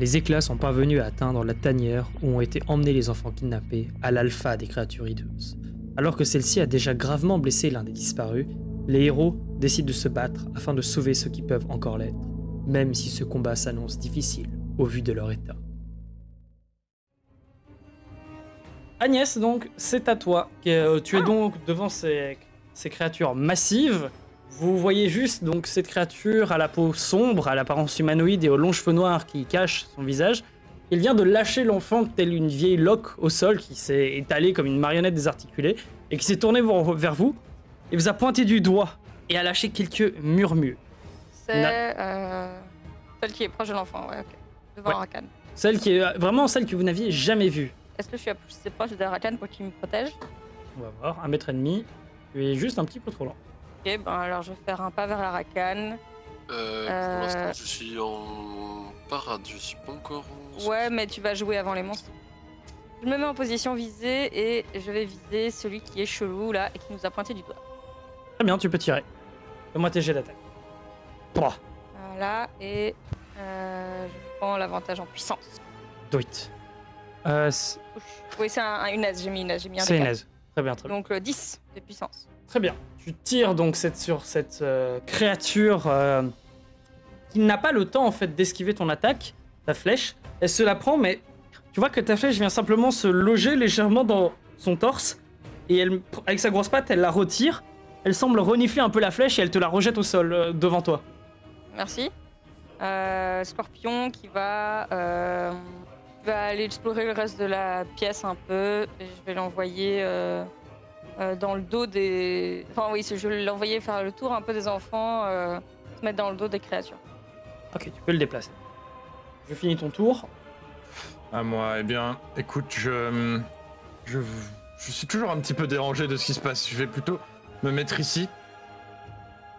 Les éclats sont parvenus à atteindre la tanière où ont été emmenés les enfants kidnappés à l'alpha des créatures hideuses. Alors que celle-ci a déjà gravement blessé l'un des disparus, les héros décident de se battre afin de sauver ceux qui peuvent encore l'être, même si ce combat s'annonce difficile au vu de leur état. Agnès, donc, c'est à toi. Tu es donc devant ces créatures massives. Vous voyez juste donc cette créature à la peau sombre, à l'apparence humanoïde et aux longs cheveux noirs qui cachent son visage. Il vient de lâcher l'enfant telle une vieille loque au sol qui s'est étalée comme une marionnette désarticulée et qui s'est tournée vers vous et vous a pointé du doigt et a lâché quelques murmures. C'est celle qui est proche de l'enfant, ouais, ok. Devant Arakan. Celle qui est vraiment celle que vous n'aviez jamais vue. Est-ce que je suis assez proche d'Arakan pour qu'il me protège? On va voir, 1,5 m. Tu es juste un petit peu trop lent. Ok, ben alors je vais faire un pas vers Arakan. Pour l'instant, je suis en parade, je suis pas encore en... Ouais, mais tu vas jouer avant les monstres. Je me mets en position visée et je vais viser celui qui est chelou là et qui nous a pointé du doigt. Très bien, tu peux tirer. Fais-moi tes jets d'attaque. 3. Voilà, et je prends l'avantage en puissance. Do it. Oui, c'est une aise, j'ai mis une aise, j'ai mis un C'est une D4. aise. Très bien, très bien. Donc 10 de puissance. Très bien. Tu tires donc sur cette créature qui n'a pas le temps en fait d'esquiver ton attaque, ta flèche. Elle se la prend, mais tu vois que ta flèche vient simplement se loger légèrement dans son torse et elle, avec sa grosse patte, elle la retire. Elle semble renifler un peu la flèche et elle te la rejette au sol devant toi. Merci. Scorpion qui va aller explorer le reste de la pièce un peu. Et je vais l'envoyer dans le dos des... Enfin oui, je vais l'envoyer faire le tour un peu des enfants, se mettre dans le dos des créatures. Ok, tu peux le déplacer. Je finis ton tour. À moi, eh bien, écoute, je suis toujours un petit peu dérangé de ce qui se passe. Je vais plutôt me mettre ici,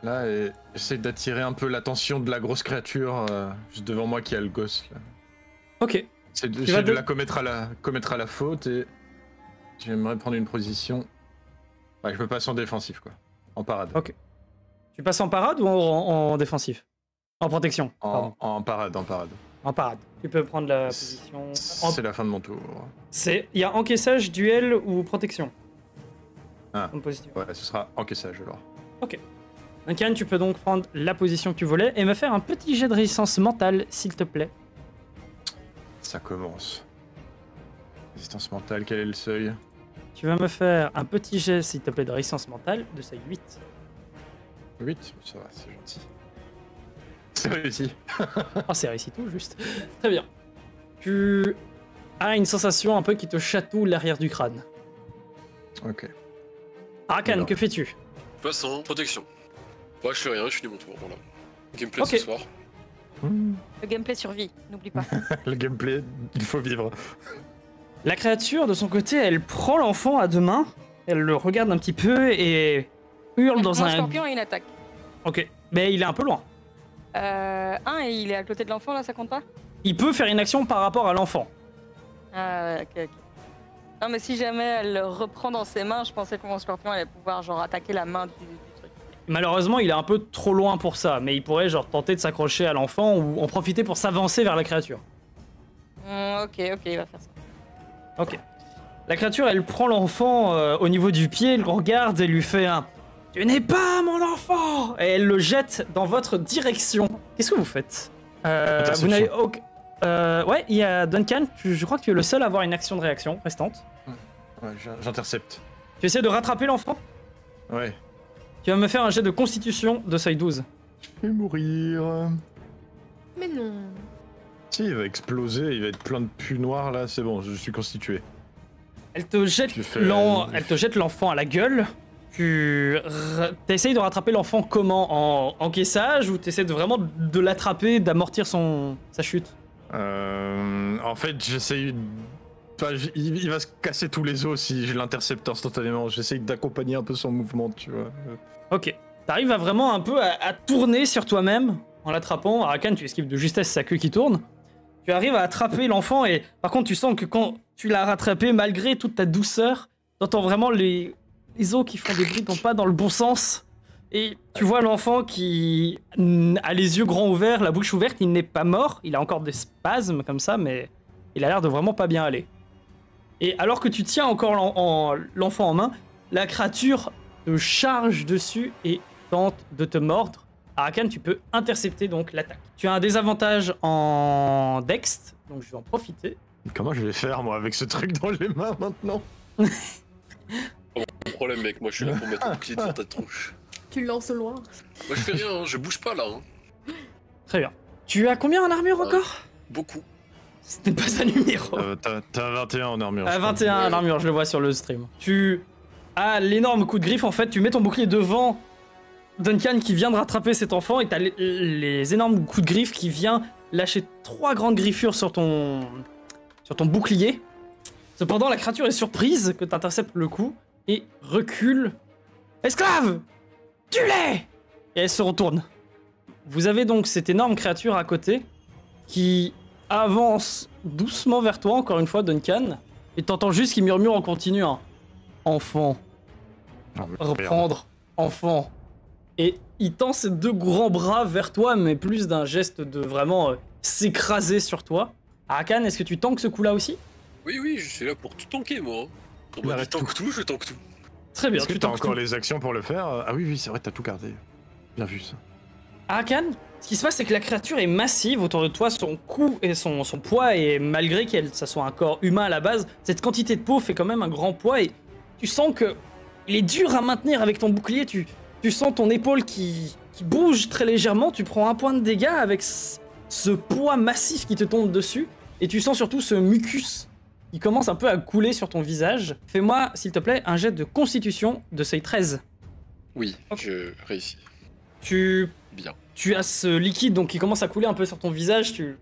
là, et essayer d'attirer un peu l'attention de la grosse créature juste devant moi qui a le gosse. Là. Ok. C'est de la commettre à la faute et j'aimerais prendre une position. Ouais, je peux passer en défensif, quoi. En parade. Ok. Tu passes en parade ou en défensif? En protection. En parade. En parade. Tu peux prendre la position. C'est la fin de mon tour. Il y a encaissage, duel ou protection. Ah. Ouais, ce sera encaissage alors. Ok. Duncan, tu peux donc prendre la position que tu voulais et me faire un petit jet de résistance mentale, s'il te plaît. Ça commence. Résistance mentale, quel est le seuil? Tu vas me faire un petit jet, s'il te plaît, de résistance mentale de seuil 8. 8? Ça va, c'est gentil. C'est réussi. Oh, c'est réussi tout, juste. Très bien. Tu as une sensation un peu qui te chatouille l'arrière du crâne. Ok. Arakan, que fais-tu? Je passe en protection. Ouais, je fais rien, je finis mon tour, voilà. Gameplay Ok. ce soir. Le gameplay survie, n'oublie pas. Le gameplay, il faut vivre. La créature, de son côté, elle prend l'enfant à deux mains, elle le regarde un petit peu et hurle dans Mon un... scorpion a une attaque. Ok, mais il est un peu loin. Et il est à côté de l'enfant là, ça compte pas? Il peut faire une action par rapport à l'enfant. Ah, ok. Non, mais si jamais elle le reprend dans ses mains, je pensais que mon scorpion allait pouvoir genre attaquer la main du truc. Malheureusement, il est un peu trop loin pour ça, mais il pourrait genre tenter de s'accrocher à l'enfant ou en profiter pour s'avancer vers la créature. Ok, il va faire ça. Ok. La créature, elle prend l'enfant au niveau du pied, elle le regarde et lui fait un « Tu n'es pas mon enfant !» et elle le jette dans votre direction. Qu'est-ce que vous faites? Vous n'avez aucun... ouais, il y a Duncan, je crois que tu es le seul à avoir une action de réaction restante. Ouais, j'intercepte. Tu essaies de rattraper l'enfant? Ouais. Tu vas me faire un jet de constitution de seuil 12. Je vais mourir. Mais non. Si, il va exploser, il va être plein de pus noirs là, c'est bon, je suis constitué. Elle te jette l'enfant à la gueule. Tu essayes de rattraper l'enfant comment? En encaissage ou tu essaies vraiment de l'attraper, d'amortir sa chute? En fait, j'essaye... Enfin, il va se casser tous les os si je l'intercepte instantanément. J'essaye d'accompagner un peu son mouvement, tu vois. Ok. T'arrives vraiment un peu à tourner sur toi-même en l'attrapant. Arakan, tu esquives de justesse sa queue qui tourne. Tu arrives à attraper l'enfant et par contre, tu sens que quand tu l'as rattrapé, malgré toute ta douceur, t'entends vraiment les os qui font des bruits, non pas dans le bon sens. Et tu vois l'enfant qui a les yeux grands ouverts, la bouche ouverte, il n'est pas mort, il a encore des spasmes comme ça, mais il a l'air de vraiment pas bien aller. Et alors que tu tiens encore l'enfant en main, la créature te charge dessus et tente de te mordre. Arakan, tu peux intercepter donc l'attaque. Tu as un désavantage en Dex, donc je vais en profiter. Comment je vais faire, moi, avec ce truc dans les mains, maintenant? Pas mon problème, mec. Moi, je suis là pour mettre mon pied dans ta tronche. Tu le lances au loin. Moi, je fais rien, hein. Je bouge pas là. Hein. Très bien. Tu as combien en armure encore? Beaucoup. Ce n'est pas un numéro. T'as 21 en armure. À je crois. 21 en armure, je le vois sur le stream. Tu as l'énorme coup de griffe, en fait, tu mets ton bouclier devant Duncan qui vient de rattraper cet enfant et t'as les énormes coups de griffe qui vient lâcher 3 grandes griffures sur ton bouclier. Cependant, la créature est surprise que t'interceptes le coup et recule. Esclave! Tue-les! Et elle se retourne. Vous avez donc cette énorme créature à côté qui avance doucement vers toi, encore une fois, Duncan, et t'entends juste qu'il murmure en continu un enfant. Ah, merde. Reprendre enfant. Et il tend ses 2 grands bras vers toi, mais plus d'un geste de vraiment s'écraser sur toi. Arakan, est-ce que tu tankes ce coup-là aussi? Oui, je suis là pour tout tanker, moi. On m'a dit tank tout, je tank tout. Très bien, Est-ce que tu t'as tankes encore tout. les actions pour le faire? Ah oui, c'est vrai, t'as tout gardé. Bien vu, ça. Arakan, ce qui se passe, c'est que la créature est massive autour de toi, son cou et son poids, et malgré ça soit un corps humain à la base, cette quantité de peau fait quand même un grand poids, et tu sens que il est dur à maintenir avec ton bouclier, tu sens ton épaule qui bouge très légèrement, tu prends 1 point de dégâts avec ce poids massif qui te tombe dessus, et tu sens surtout ce mucus qui commence un peu à couler sur ton visage. Fais-moi, s'il te plaît, un jet de constitution de seuil 13. Oui, Ok. je réussis. Bien. Tu as ce liquide donc qui commence à couler un peu sur ton visage, tu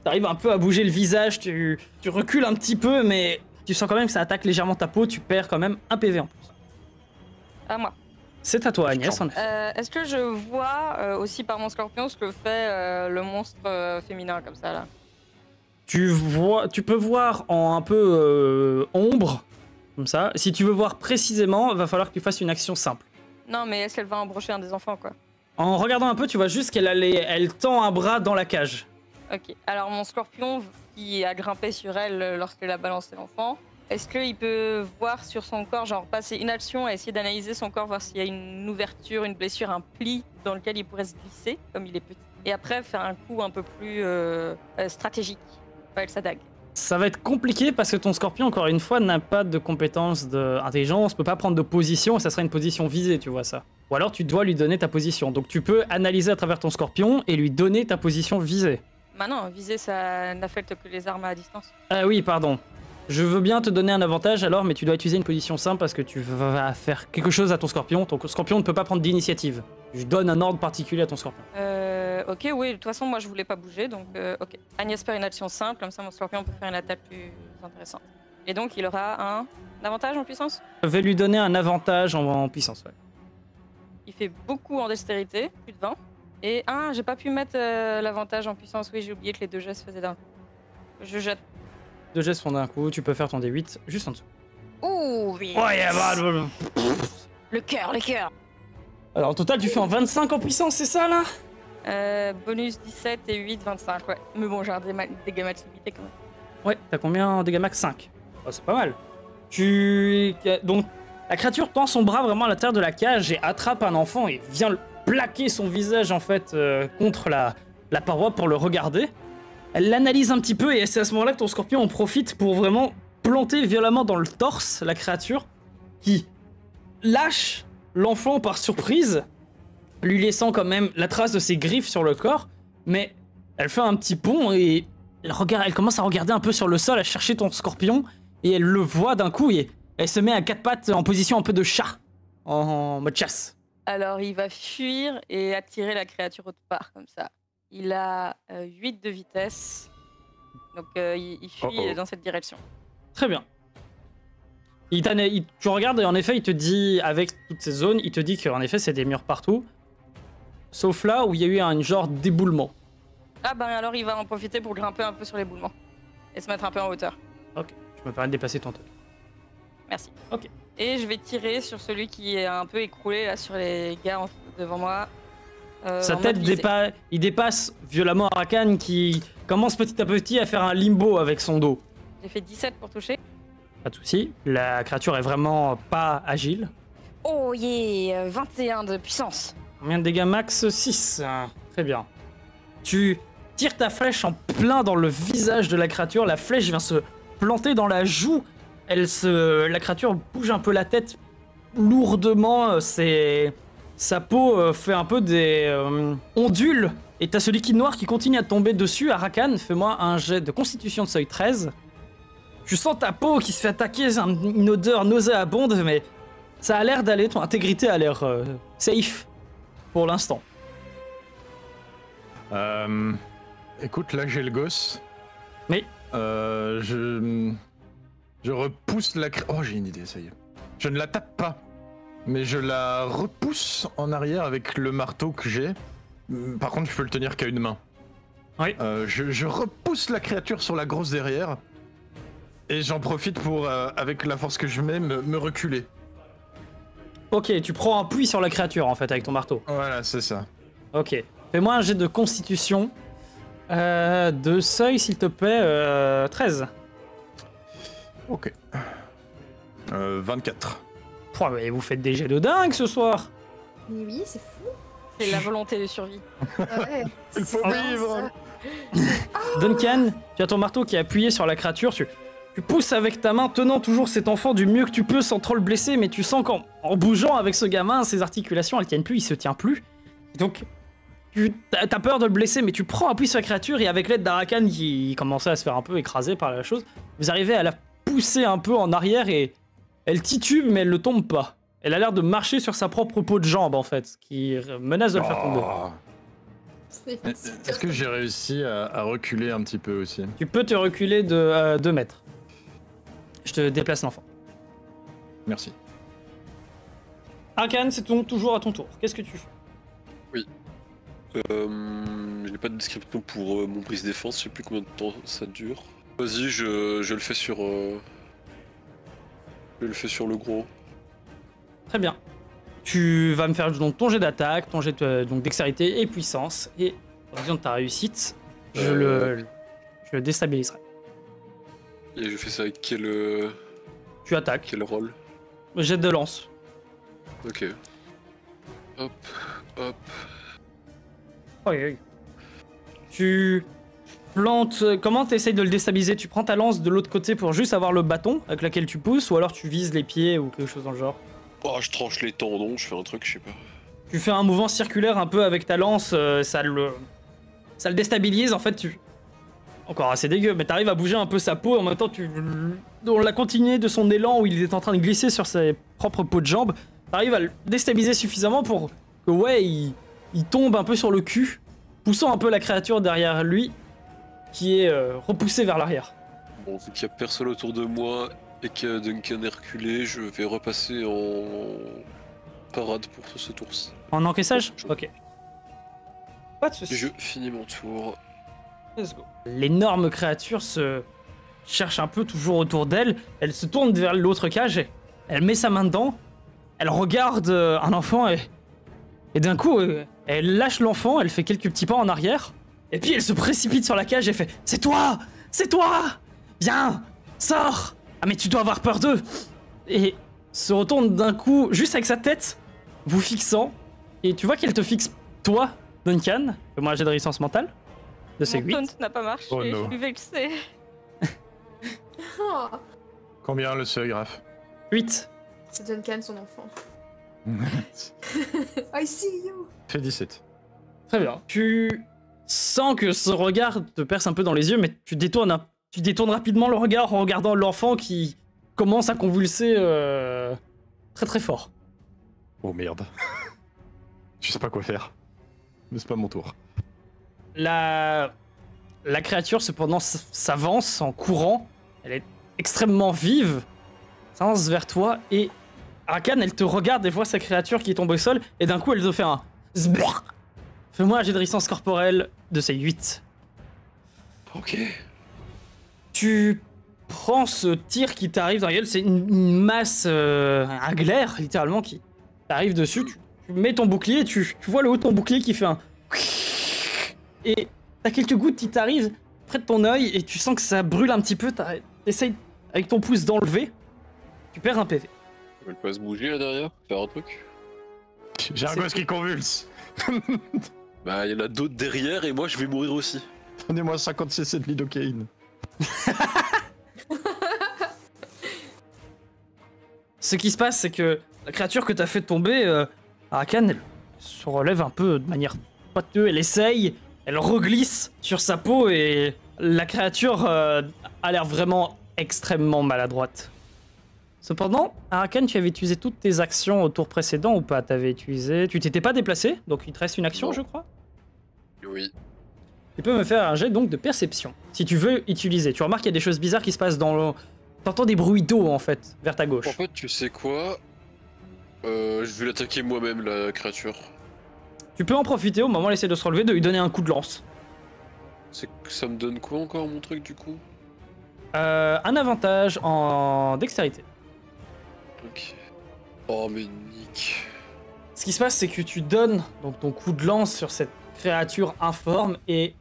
arrives un peu à bouger le visage, tu recules un petit peu, mais tu sens quand même que ça attaque légèrement ta peau, tu perds quand même 1 PV en plus. À moi. C'est à toi Agnès, en effet. Est-ce que je vois aussi par mon scorpion ce que fait le monstre féminin comme ça là? Tu peux voir en un peu ombre, comme ça. Si tu veux voir précisément, va falloir que tu fasses une action simple. Non, mais est-ce qu'elle va embrocher un des enfants quoi? En regardant un peu, tu vois juste elle tend un bras dans la cage. Ok, alors mon scorpion qui a grimpé sur elle lorsqu'elle a balancé l'enfant, est-ce qu'il peut voir sur son corps, genre passer une action et essayer d'analyser son corps, voir s'il y a une ouverture, une blessure, un pli dans lequel il pourrait se glisser, comme il est petit, et après faire un coup un peu plus stratégique avec sa dague? Ça va être compliqué parce que ton scorpion, encore une fois, n'a pas de compétences d'intelligence, peut pas prendre de position et ça sera une position visée, tu vois ça. Ou alors tu dois lui donner ta position. Donc tu peux analyser à travers ton scorpion et lui donner ta position visée. Bah non, viser ça n'affecte que les armes à distance. Ah oui, pardon. Je veux bien te donner un avantage alors, mais tu dois utiliser une position simple parce que tu vas faire quelque chose à ton scorpion. Ton scorpion ne peut pas prendre d'initiative. Je donne un ordre particulier à ton scorpion. Ok, oui, de toute façon, moi je voulais pas bouger, donc ok. Agnès fait une action simple, comme ça mon scorpion peut faire une attaque plus intéressante. Et donc il aura un avantage en puissance? Je vais lui donner un avantage en puissance, ouais. Il fait beaucoup en dextérité, plus de 20. Et j'ai pas pu mettre l'avantage en puissance, oui, j'ai oublié que les 2 jets se faisaient d'un coup. Je jette. 2 gestes font d'un coup, tu peux faire ton D8 juste en dessous. Ouh, oui. Ouais, Le cœur, le cœur. Alors au total, tu fais en 25 en puissance, c'est ça là? Bonus 17 et 8, 25, ouais. Mais bon, j'ai un dégâts max limité quand même. Ouais, t'as combien en dégâts max? 5. Oh, c'est pas mal. Donc, la créature tend son bras vraiment à l'intérieur de la cage et attrape un enfant et vient plaquer son visage en fait contre la paroi pour le regarder. Elle l'analyse un petit peu et c'est à ce moment-là que ton scorpion en profite pour vraiment planter violemment dans le torse la créature qui lâche l'enfant par surprise, lui laissant quand même la trace de ses griffes sur le corps, mais elle fait un petit bond et elle commence à regarder un peu sur le sol, à chercher ton scorpion, et elle le voit d'un coup et elle se met à 4 pattes en position un peu de chat, en mode chasse. Alors il va fuir et attirer la créature autre part, comme ça. Il a 8 de vitesse, donc il fuit dans cette direction. Très bien. Tu regardes et en effet, il te dit, avec toutes ces zones, il te dit qu'en effet, c'est des murs partout. Sauf là où il y a eu un genre d'éboulement. Ah ben alors il va en profiter pour grimper un peu sur l'éboulement. Et se mettre un peu en hauteur. Ok, je me permets de dépasser ton truc. Merci. Ok. Et je vais tirer sur celui qui est un peu écroulé là sur les gars devant moi. Sa en tête mode visée. il dépasse violemment Arakan qui commence petit à petit à faire un limbo avec son dos. J'ai fait 17 pour toucher. Pas de soucis, la créature est vraiment pas agile. Oh yeah, 21 de puissance. Combien de dégâts max? 6. Très bien. Tu tires ta flèche en plein dans le visage de la créature, la flèche vient se planter dans la joue. La créature bouge un peu la tête lourdement, sa peau fait un peu des ondules. Et t'as ce liquide noir qui continue à tomber dessus. Arakan, fais-moi un jet de constitution de seuil 13. Tu sens ta peau qui se fait attaquer, c'est une odeur nauséabonde, mais ça a l'air d'aller, ton intégrité a l'air safe pour l'instant. Écoute, là j'ai le gosse. Oui. Je repousse la créature. Oh, j'ai une idée, ça y est. Je ne la tape pas, mais je la repousse en arrière avec le marteau que j'ai. Par contre, je peux le tenir qu'à une main. Oui. Je repousse la créature sur la grosse derrière. Et j'en profite pour, avec la force que je mets, me reculer. Ok, tu prends un puits sur la créature en fait avec ton marteau. Voilà, c'est ça. Ok. Fais-moi un jet de constitution. De seuil, s'il te plaît. 13. Ok. 24. Pouah, mais vous faites des jets de dingue ce soir. Mais oui, c'est fou. C'est la volonté de survie. Ouais. Il faut vivre. Duncan, tu as ton marteau qui est appuyé sur la créature. Tu pousses avec ta main, tenant toujours cet enfant du mieux que tu peux sans trop le blesser, mais tu sens qu'en bougeant avec ce gamin, ses articulations elles tiennent plus, il se tient plus. Donc, t'as peur de le blesser, mais tu prends appui sur la créature et avec l'aide d'Arakan qui commençait à se faire un peu écraser par la chose, vous arrivez à la pousser un peu en arrière et elle titube, mais elle ne tombe pas. Elle a l'air de marcher sur sa propre peau de jambe en fait, qui menace de le faire tomber. Oh. Est-ce que j'ai réussi à reculer un petit peu aussi? Tu peux te reculer de 2 mètres. Je te déplace l'enfant. Merci. Arakan, c'est toujours à ton tour. Qu'est-ce que tu fais? Je n'ai pas de description pour mon brise défense, je sais plus combien de temps ça dure. Vas-y, je le fais sur. Je le fais sur le gros. Très bien. Tu vas me faire donc ton jet d'attaque, ton jet donc dextérité et puissance. Et en raison de ta réussite, je le déstabiliserai. Et je fais ça avec Tu attaques. quel rôle? Jet de lance. Ok. Hop, hop. Oui, oui. Tu plantes. Comment tu essayes de le déstabiliser? Tu prends ta lance de l'autre côté pour juste avoir le bâton avec lequel tu pousses, ou alors tu vises les pieds ou quelque chose dans le genre? Oh, je tranche les tendons, je fais un truc, je sais pas. Tu fais un mouvement circulaire un peu avec ta lance, ça le déstabilise en fait. Encore assez dégueu, mais t'arrives à bouger un peu sa peau, en même temps on l'a continué de son élan où il est en train de glisser sur ses propres peaux de jambes. T'arrives à le déstabiliser suffisamment pour que il tombe un peu sur le cul, poussant un peu la créature derrière lui, qui est repoussée vers l'arrière. Bon, vu qu'il y a personne autour de moi et que Duncan est reculé, je vais repasser en parade pour ce tour-ci. En encaissage? Ok. Pas de Et soucis. je finis mon tour. Let's go. L'énorme créature se cherche un peu toujours autour d'elle. Elle se tourne vers l'autre cage. Elle met sa main dedans. Elle regarde un enfant et d'un coup, elle lâche l'enfant. Elle fait quelques petits pas en arrière. Et puis elle se précipite sur la cage et fait « C'est toi! C'est toi! Viens! Sors! Ah mais tu dois avoir peur d'eux !» Et se retourne d'un coup, juste avec sa tête, vous fixant. Et tu vois qu'elle te fixe, toi, Duncan. Fais-moi un jet de résistance mentale. De ces Mon 8. taunt n'a pas marché, Oh je no. suis vexée. Oh, Combien le seuil, Raph? 8. c'est Duncan, son enfant. I see you. Fait 17. Très bien. Tu sens que ce regard te perce un peu dans les yeux, mais tu détournes rapidement le regard en regardant l'enfant qui commence à convulser très très fort. Oh merde. Je sais pas quoi faire. Mais c'est pas mon tour. La créature, cependant, s'avance en courant. Elle est extrêmement vive. S'avance vers toi et Arakan, elle te regarde et voit sa créature qui tombe au sol et d'un coup, elle te fait un zbrrr. Fais-moi un jet de résistance corporelle de ces 8. Ok. Tu prends ce tir qui t'arrive dans la gueule, c'est une masse, un glaire littéralement qui t'arrive dessus. tu mets ton bouclier, tu vois le haut de ton bouclier qui fait un... Et t'as quelques gouttes qui t'arrivent près de ton œil et tu sens que ça brûle un petit peu, t'essayes avec ton pouce d'enlever, tu perds un PV. Elle peut se bouger là derrière, faire un truc. J'ai un gosse qui convulse. Bah, il y en a d'autres derrière et moi je vais mourir aussi. Donnez-moi 50 cc de lidocaïne. Ce qui se passe, c'est que la créature que t'as fait tomber, Arakan, elle se relève un peu de manière pâteuse, elle essaye, elle reglisse sur sa peau et la créature a l'air vraiment extrêmement maladroite. Cependant, Arakan, tu avais utilisé toutes tes actions au tour précédent ou pas? Tu t'étais pas déplacé, donc il te reste une action, Non. je crois. Oui. Tu peux me faire un jet donc de perception, si tu veux utiliser. Tu remarques qu'il y a des choses bizarres qui se passent dans le... T'entends des bruits d'eau en fait, vers ta gauche. En fait, tu sais quoi? Je vais l'attaquer moi-même, la créature. Tu peux en profiter au moment où elle essaie de se relever, de lui donner un coup de lance. C'est que ça me donne quoi encore mon truc du coup? Un avantage en dextérité. Ok. Oh mais nique. Ce qui se passe, c'est que tu donnes donc ton coup de lance sur cette créature informe et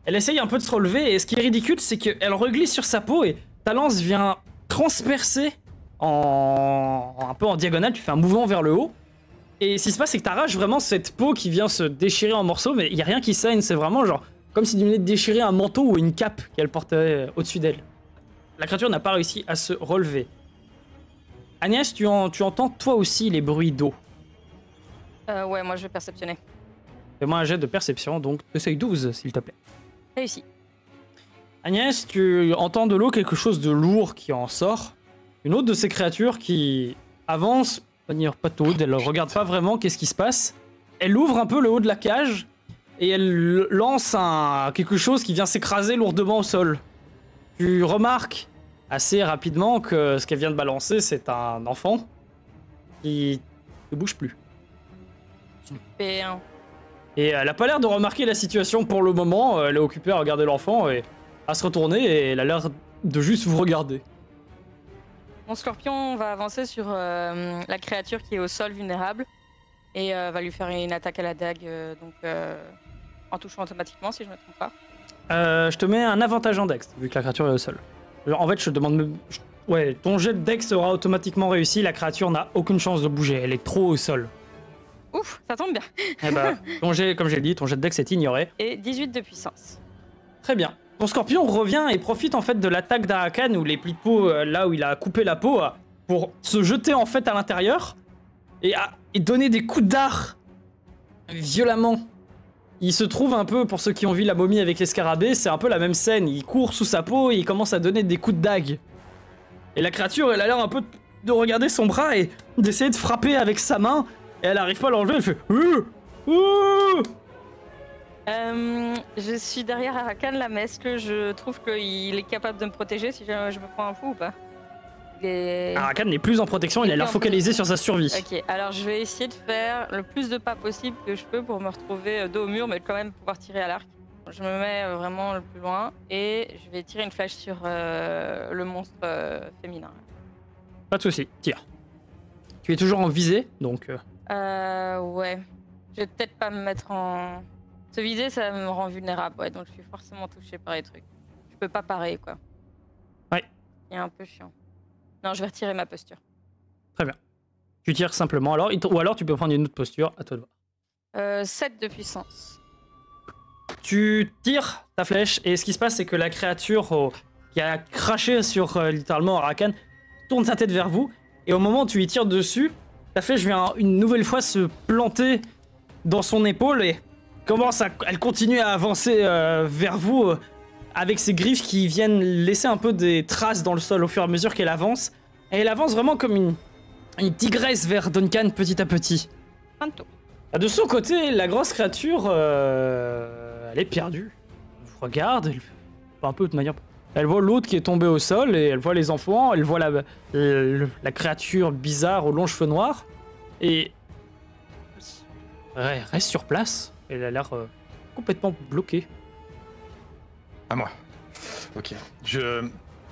elle essaye un peu de se relever. Et ce qui est ridicule, c'est qu'elle reglisse sur sa peau et ta lance vient transpercer un peu en diagonale. Tu fais un mouvement vers le haut. Et ce qui se passe, c'est que t'arraches vraiment cette peau qui vient se déchirer en morceaux, mais il y a rien qui saigne. C'est vraiment genre comme si tu venais de déchirer un manteau ou une cape qu'elle portait au-dessus d'elle. La créature n'a pas réussi à se relever. Agnès, tu entends toi aussi les bruits d'eau. Ouais, moi je vais perceptionner. Fais-moi un jet de perception, donc essaye 12, s'il te plaît. Réussi. Agnès, tu entends de l'eau quelque chose de lourd qui en sort. Une autre de ces créatures qui avance, de manière pataude, elle regarde pas vraiment qu'est-ce qui se passe. Elle ouvre un peu le haut de la cage et elle lance quelque chose qui vient s'écraser lourdement au sol. Tu remarques assez rapidement que ce qu'elle vient de balancer, c'est un enfant qui ne bouge plus. Super. Et elle a pas l'air de remarquer la situation pour le moment. Elle est occupée à regarder l'enfant et à se retourner et elle a l'air de juste vous regarder. Mon scorpion va avancer sur la créature qui est au sol vulnérable et va lui faire une attaque à la dague, en touchant automatiquement si je ne me trompe pas. Je te mets un avantage en dex vu que la créature est au sol. En fait, je te demande... Ouais, ton jet de dex sera automatiquement réussi. La créature n'a aucune chance de bouger. Elle est trop au sol. Ouf, ça tombe bien. Eh bah, ton jet, comme j'ai dit, ton jet de dex est ignoré. Et 18 de puissance. Très bien. Ton scorpion revient et profite en fait de l'attaque d'Arakan ou les plis de peau là où il a coupé la peau pour se jeter en fait à l'intérieur et donner des coups d'art violemment. Il se trouve un peu, pour ceux qui ont vu la momie avec les scarabées, c'est un peu la même scène. Il court sous sa peau et il commence à donner des coups de dague. Et la créature, elle a l'air un peu de regarder son bras et d'essayer de frapper avec sa main. Et elle arrive pas à l'enlever, elle fait... Je suis derrière Arakan là, mais est-ce que je trouve qu'il est capable de me protéger si je me prends un coup ou pas? Arakan n'est plus en protection, il a l'air focalisé sur sa survie. Ok, alors je vais essayer de faire le plus de pas possible que je peux pour me retrouver dos au mur, mais quand même pouvoir tirer à l'arc. Je me mets vraiment le plus loin et je vais tirer une flèche sur le monstre féminin. Pas de soucis, tire. Tu es toujours en visée, donc... Ouais. Je vais peut-être pas me mettre en... Se viser, ça me rend vulnérable, ouais, donc je suis forcément touché par les trucs. Je peux pas parer, quoi. Ouais. C'est un peu chiant. Non, je vais retirer ma posture. Très bien. Tu tires simplement, alors, ou alors tu peux prendre une autre posture, à toi de voir. 7 de puissance. Tu tires ta flèche, et ce qui se passe, c'est que la créature qui a craché sur littéralement Arakan tourne sa tête vers vous, et au moment où tu y tires dessus, ta flèche vient une nouvelle fois se planter dans son épaule, et elle continue à avancer vers vous avec ses griffes qui viennent laisser un peu des traces dans le sol au fur et à mesure qu'elle avance. Et elle avance vraiment comme une tigresse vers Duncan petit à petit. Fin de tour. De son côté, la grosse créature, elle est perdue. Elle vous regarde, elle fait un peu de manière... Elle voit l'autre qui est tombé au sol et elle voit les enfants, elle voit la créature bizarre aux longs cheveux noirs. Et... elle reste sur place. Elle a l'air complètement bloquée. À moi. Ok.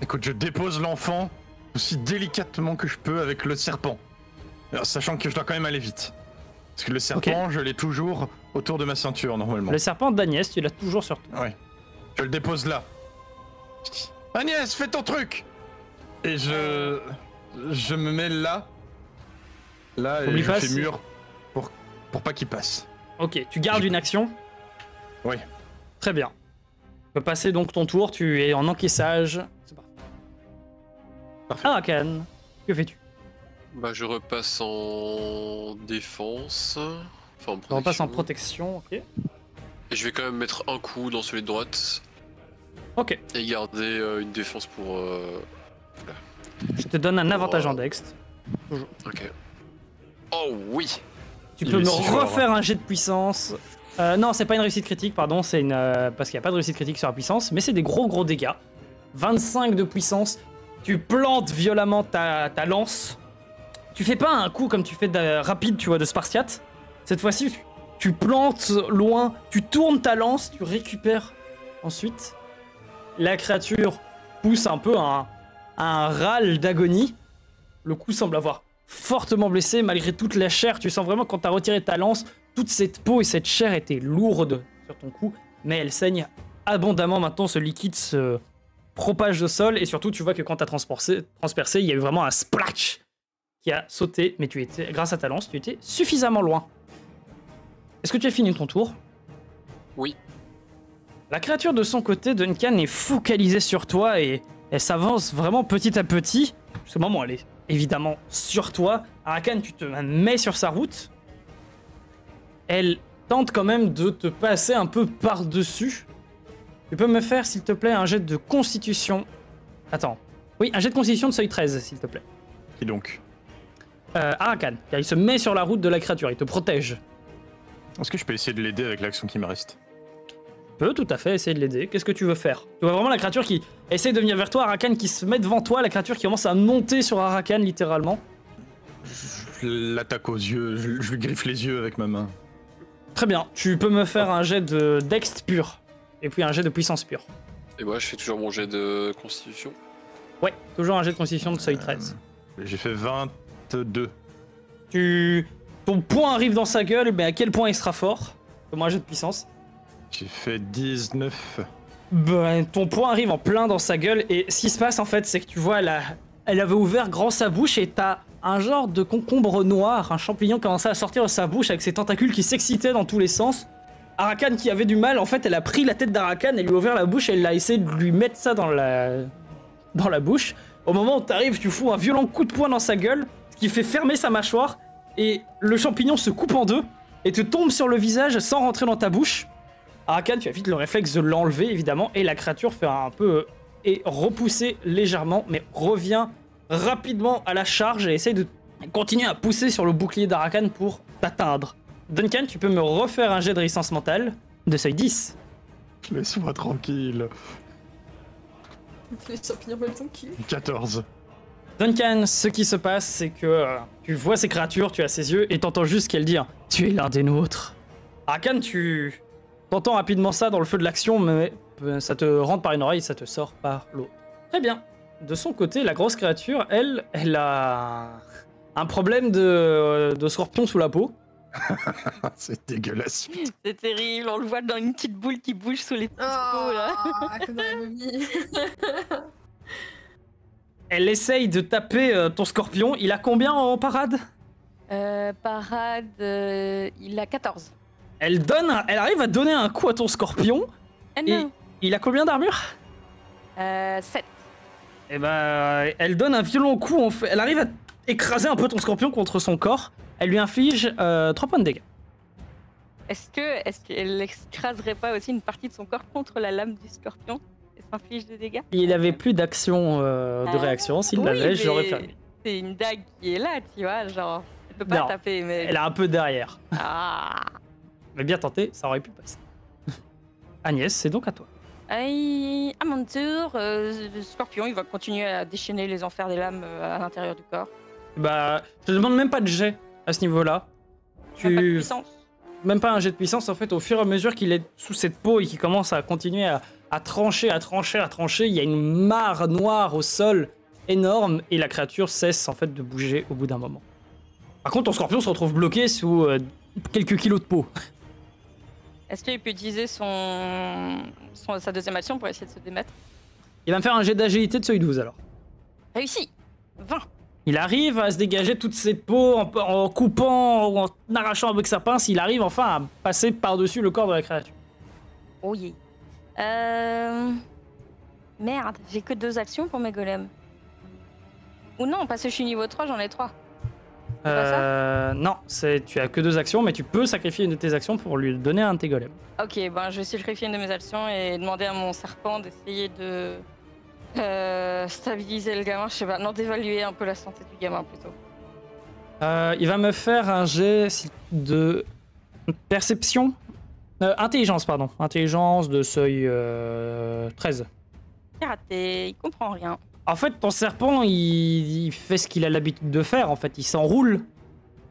Écoute, je dépose l'enfant aussi délicatement que je peux avec le serpent. Alors, sachant que je dois quand même aller vite. Parce que le serpent, je l'ai toujours autour de ma ceinture, normalement. Le serpent d'Agnès, tu l'as toujours sur toi. Ouais. Je le dépose là. Je dis, Agnès, fais ton truc! Et je me mets là. Là, et Oublie je pas, fais c'est- mur pour pas qu'il passe. Ok, tu gardes une action? Oui. Très bien. Tu peux passer donc ton tour, tu es en encaissage. C'est parfait. Parfait. Arakan, que fais-tu? Bah, je repasse en défense. Enfin, en Tu repasses en protection. protection, ok. Et je vais quand même mettre un coup dans celui de droite Ok, et garder une défense pour. je te donne un avantage Oh. en dext. Ok. Oh oui! Tu Il peux est me si fort. refaire un jet de puissance. Non, c'est pas une réussite critique, pardon, c'est une. Parce qu'il n'y a pas de réussite critique sur la puissance, mais c'est des gros dégâts. 25 de puissance. Tu plantes violemment ta lance. Tu fais pas un coup comme tu fais rapide, tu vois, de Spartiate. Cette fois-ci, tu plantes loin, tu tournes ta lance, tu récupères ensuite. La créature pousse un peu un râle d'agonie. Le coup semble avoir fortement blessé malgré toute la chair. Tu sens vraiment quand t'as retiré ta lance, toute cette peau et cette chair étaient lourdes sur ton cou, mais elle saigne abondamment maintenant. Ce liquide se propage au sol et surtout tu vois que quand t'as transpercé, il y a eu vraiment un splash qui a sauté, mais tu étais, grâce à ta lance, tu étais suffisamment loin. Est-ce que tu as fini ton tour? Oui. La créature de son côté, Duncan, est focalisée sur toi et elle s'avance vraiment petit à petit. Jusqu'au moment où elle est évidemment sur toi. Arakan, tu te mets sur sa route. Elle tente quand même de te passer un peu par-dessus. Tu peux me faire, s'il te plaît, un jet de constitution. Attends. Oui, un jet de constitution de seuil 13, s'il te plaît. Qui donc? Arakan, car il se met sur la route de la créature, il te protège. Est-ce que je peux essayer de l'aider avec l'action qui me reste? Tu peux tout à fait essayer de l'aider. Qu'est-ce que tu veux faire? Tu vois vraiment la créature qui essaie de venir vers toi, Arakan qui se met devant toi, la créature qui commence à monter sur Arakan littéralement. Je l'attaque aux yeux, je lui griffe les yeux avec ma main. Très bien, tu peux me faire un jet de dext pur, et puis un jet de puissance pure. Et moi, je fais toujours mon jet de constitution. Ouais, toujours un jet de constitution de seuil 13. J'ai fait 22. Ton poing arrive dans sa gueule, mais à quel point il sera fort? Fais-moi un jet de puissance. J'ai fait 19. Ben, ton poing arrive en plein dans sa gueule, et ce qui se passe en fait, c'est que tu vois, elle avait ouvert grand sa bouche, et t'as un genre de concombre noir, un champignon commençait à sortir de sa bouche avec ses tentacules qui s'excitaient dans tous les sens. Arakan qui avait du mal, en fait, elle a pris la tête d'Arakan, elle lui a ouvert la bouche, et elle a essayé de lui mettre ça dans la bouche. Au moment où t'arrives, tu fous un violent coup de poing dans sa gueule, ce qui fait fermer sa mâchoire, et le champignon se coupe en deux, et te tombe sur le visage sans rentrer dans ta bouche. Arakan, tu as vite le réflexe de l'enlever, évidemment, et la créature fait un peu... est repoussée légèrement, mais revient rapidement à la charge et essaye de continuer à pousser sur le bouclier d'Arakan pour t'atteindre. Duncan, tu peux me refaire un jet de résistance mentale de seuil 10. Laisse-moi tranquille. Les champignons veulent ton cul. 14. Duncan, ce qui se passe, c'est que tu vois ces créatures, tu as ses yeux, et t'entends juste qu'elle dit « Tu es l'un des nôtres ». Arakan, tu t'entends rapidement ça dans le feu de l'action, mais ça te rentre par une oreille, ça te sort par l'autre. Très bien. De son côté, la grosse créature, elle a un problème de scorpion sous la peau. C'est dégueulasse. C'est terrible, on le voit dans une petite boule qui bouge sous les petits Oh, peaux là. comme dans la momie. Elle essaye de taper ton scorpion. Il a combien en parade? Parade, il a 14. Elle arrive à donner un coup à ton scorpion. Ah Et non. il a combien d'armure? 7. Et ben, elle donne un violent coup. Elle arrive à écraser un peu ton scorpion contre son corps. Elle lui inflige 3 points de dégâts. Est-ce qu'elle écraserait pas aussi une partie de son corps contre la lame du scorpion et s'inflige des dégâts? Il avait plus d'action de réaction. S'il Oui, l'avait, mais j'aurais fait. C'est une dague qui est là, tu vois, genre. Elle peut pas Non. taper, mais. Elle a un peu derrière. Ah. Mais bien tenté, ça aurait pu passer. Agnès, c'est donc à toi. Aïe, à mon tour, le scorpion, il va continuer à déchaîner les enfers des lames à l'intérieur du corps. Bah, je te demande même pas de jet à ce niveau-là. Pas de puissance. Même pas un jet de puissance, en fait, au fur et à mesure qu'il est sous cette peau et qu'il commence à continuer à trancher, il y a une mare noire au sol énorme et la créature cesse en fait de bouger au bout d'un moment. Par contre, ton scorpion se retrouve bloqué sous quelques kilos de peau. Est-ce qu'il peut utiliser sa deuxième action pour essayer de se démettre? Il va me faire un jet d'agilité de seuil 12 alors. Réussi. 20. Il arrive à se dégager toute cette peau en coupant ou en arrachant avec sa pince. Il arrive enfin à passer par-dessus le corps de la créature. Oh yeah. Merde, j'ai que 2 actions pour mes golems. Ou non, parce que je suis niveau 3, j'en ai 3. Non, tu as que 2 actions, mais tu peux sacrifier une de tes actions pour lui donner un de tes golems. Ok, ben je vais sacrifier une de mes actions et demander à mon serpent d'essayer de stabiliser le gamin, je sais pas, non, d'évaluer un peu la santé du gamin plutôt. Il va me faire un jet de perception. Intelligence, pardon. Intelligence de seuil 13. C'est raté, il comprend rien. En fait, ton serpent, il fait ce qu'il a l'habitude de faire. En fait, il s'enroule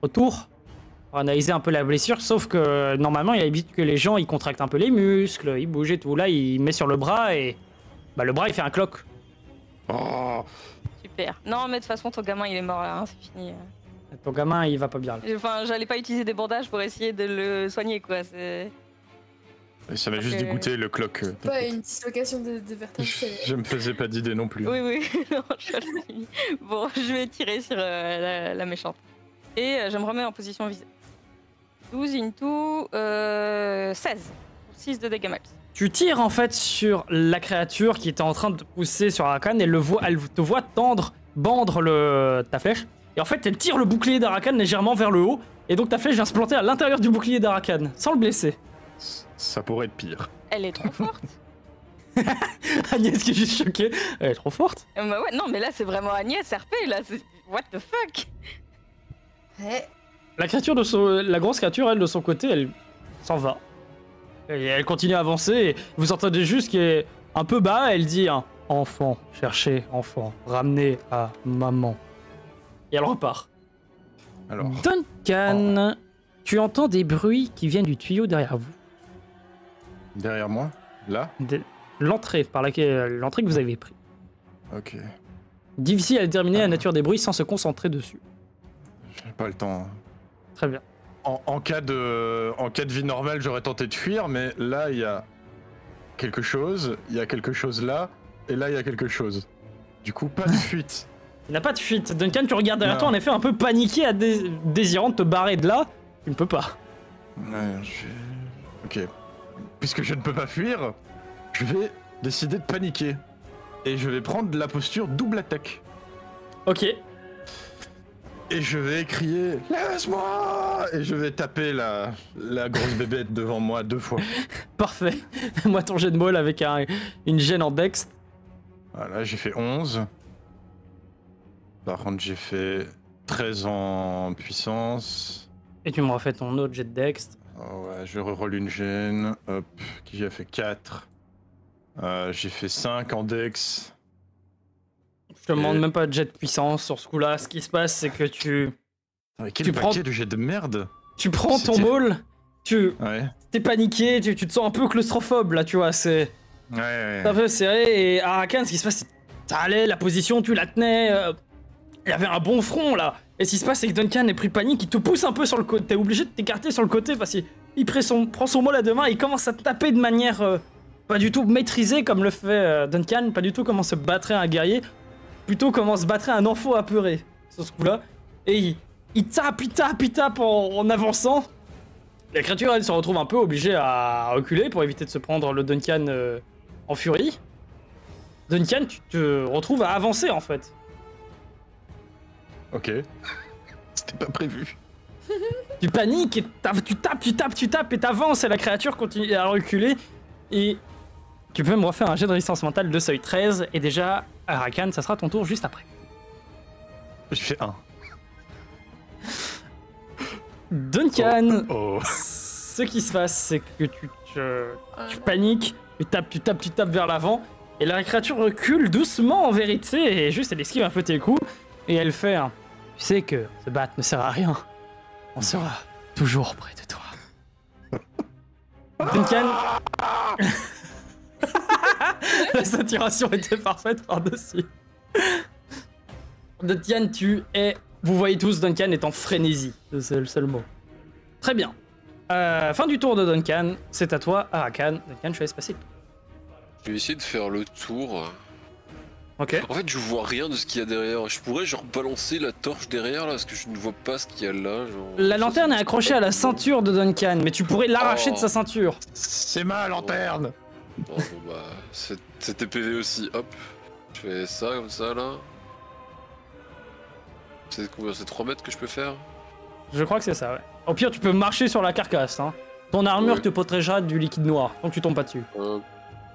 autour pour analyser un peu la blessure. Sauf que normalement, il a l'habitude que les gens, ils contractent un peu les muscles, ils bougent et tout. Là, il met sur le bras et le bras, il fait un cloc. Oh. Super. Non, mais de toute façon, ton gamin, il est mort là, hein, c'est fini. Ton gamin, il va pas bien. Là. Enfin, j'allais pas utiliser des bandages pour essayer de le soigner, quoi. C'est... Ça m'a juste dégoûté le cloc. Pas une dislocation de vertèbres. Je me faisais pas d'idée non plus. Oui, non, je l'ai fini. Bon, je vais tirer sur la méchante. Et je me remets en position visée. 12 into 16. 6 de dégâts max. Tu tires en fait sur la créature qui était en train de pousser sur Arakan et elle te voit bendre ta flèche. Et en fait, elle tire le bouclier d'Arakan légèrement vers le haut. Et donc ta flèche vient se planter à l'intérieur du bouclier d'Arakan, sans le blesser. Ça pourrait être pire. Elle est trop forte. Agnès qui est juste choquée. Elle est trop forte. Bah ouais, non, mais là, c'est vraiment Agnès RP, là. What the fuck? Ouais. La grosse créature, elle, de son côté, elle s'en va. Et elle continue à avancer. Et vous entendez juste qu'elle est un peu bas. Elle dit hein, enfant, cherchez enfant, ramenez à maman. Et elle repart. Alors. Duncan, tu entends des bruits qui viennent du tuyau derrière vous. Derrière moi? Là? L'entrée que vous avez pris. Ok. Difficile à déterminer la nature des bruits sans se concentrer dessus. J'ai pas le temps. Très bien. En cas de vie normale, j'aurais tenté de fuir, mais là, il y a quelque chose là, et là, il y a quelque chose. Du coup, pas de fuite. Il n'y a pas de fuite. Duncan, tu regardes derrière Non. toi, en effet, un peu paniqué, désirant de te barrer de là. Tu ne peux pas. Ouais, ok. Puisque je ne peux pas fuir, je vais décider de paniquer. Et je vais prendre la posture double attaque. Ok. Et je vais crier « Laisse-moi !» Et je vais taper la grosse bébête devant moi 2 fois. Parfait. Moi, ton jet de molle avec une gêne en dex. Voilà, j'ai fait 11. Par contre, j'ai fait 13 en puissance. Et tu me refais ton autre jet de dex. Oh ouais, je reroll une gêne. Hop, qui j'ai fait 4. J'ai fait 5 en dex. Je te demande même pas de jet de puissance sur ce coup-là. Ce qui se passe, c'est que tu Quel paquet de jets de merde. prends ton C'était- maul, Ouais. t'es paniqué, tu te sens un peu claustrophobe là, tu vois. C'est Ouais. un peu serré. Et Arakan, ce qui se passe, c'est que ça allait, la position, tu la tenais. Il y avait un bon front là. Et ce qui se passe, c'est que Duncan est pris panique, il te pousse un peu sur le côté. T'es obligé de t'écarter sur le côté parce qu'il prend son maul à 2 mains et il commence à te taper de manière pas du tout maîtrisée comme le fait Duncan, pas du tout comment se battrait un guerrier, plutôt comment se battrait un enfant apeuré sur ce coup-là. Et il tape en avançant. La créature, elle se retrouve un peu obligée à reculer pour éviter de se prendre le Duncan en furie. Duncan, tu te retrouves à avancer en fait. Ok. C'était pas prévu. Tu paniques et tu tapes et t'avances et la créature continue à reculer. Et tu peux me refaire un jet de résistance mentale de seuil 13. Et déjà, Arakan, ça sera ton tour juste après. J'ai fait 1. Duncan, Oh. ce qui se passe, c'est que tu paniques, tu tapes vers l'avant. Et la créature recule doucement en vérité. Et juste, elle esquive un peu tes coups. Et elle fait un... Tu sais que se battre ne sert à rien. On sera toujours près de toi. Duncan... La saturation était parfaite par-dessus. Duncan, tu es Vous voyez tous Duncan est en frénésie, c'est le seul mot. Très bien. Fin du tour de Duncan, c'est à toi, Arakan. Duncan, je laisse passer. Je vais essayer de faire le tour. Ok. En fait, je vois rien de ce qu'il y a derrière. Je pourrais genre balancer la torche derrière là, parce que je ne vois pas ce qu'il y a là. Genre... La lanterne est accrochée à la ceinture de Duncan, mais tu pourrais l'arracher de sa ceinture. C'est ma lanterne. Oh, bon, bah, c'était PV aussi. Hop, je fais ça comme ça là. C'est combien? C'est 3 mètres que je peux faire? Je crois que c'est ça, ouais. Au pire, tu peux marcher sur la carcasse. Hein. Ton armure Oui. te protégera du liquide noir, donc tu tombes pas dessus. Hop,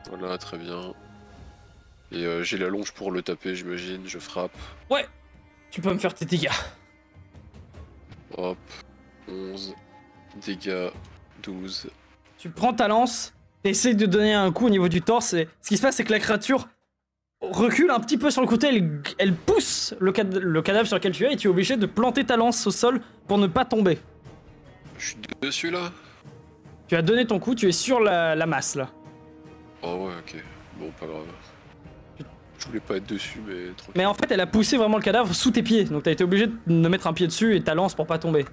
voilà, très bien. Et j'ai la longe pour le taper, j'imagine. Je frappe. Ouais, tu peux me faire tes dégâts. Hop, 11. Dégâts, 12. Tu prends ta lance, t'essayes de donner un coup au niveau du torse, et ce qui se passe, c'est que la créature recule un petit peu sur le côté, elle pousse le cadavre sur lequel tu es, et tu es obligé de planter ta lance au sol pour ne pas tomber. Je suis dessus là? Tu as donné ton coup, tu es sur la masse, là. Oh ouais, ok. Bon, pas grave. Je voulais pas être dessus, mais tranquille. Mais en fait, elle a poussé vraiment le cadavre sous tes pieds, donc t'as été obligé de mettre un pied dessus et ta lance pour pas tomber.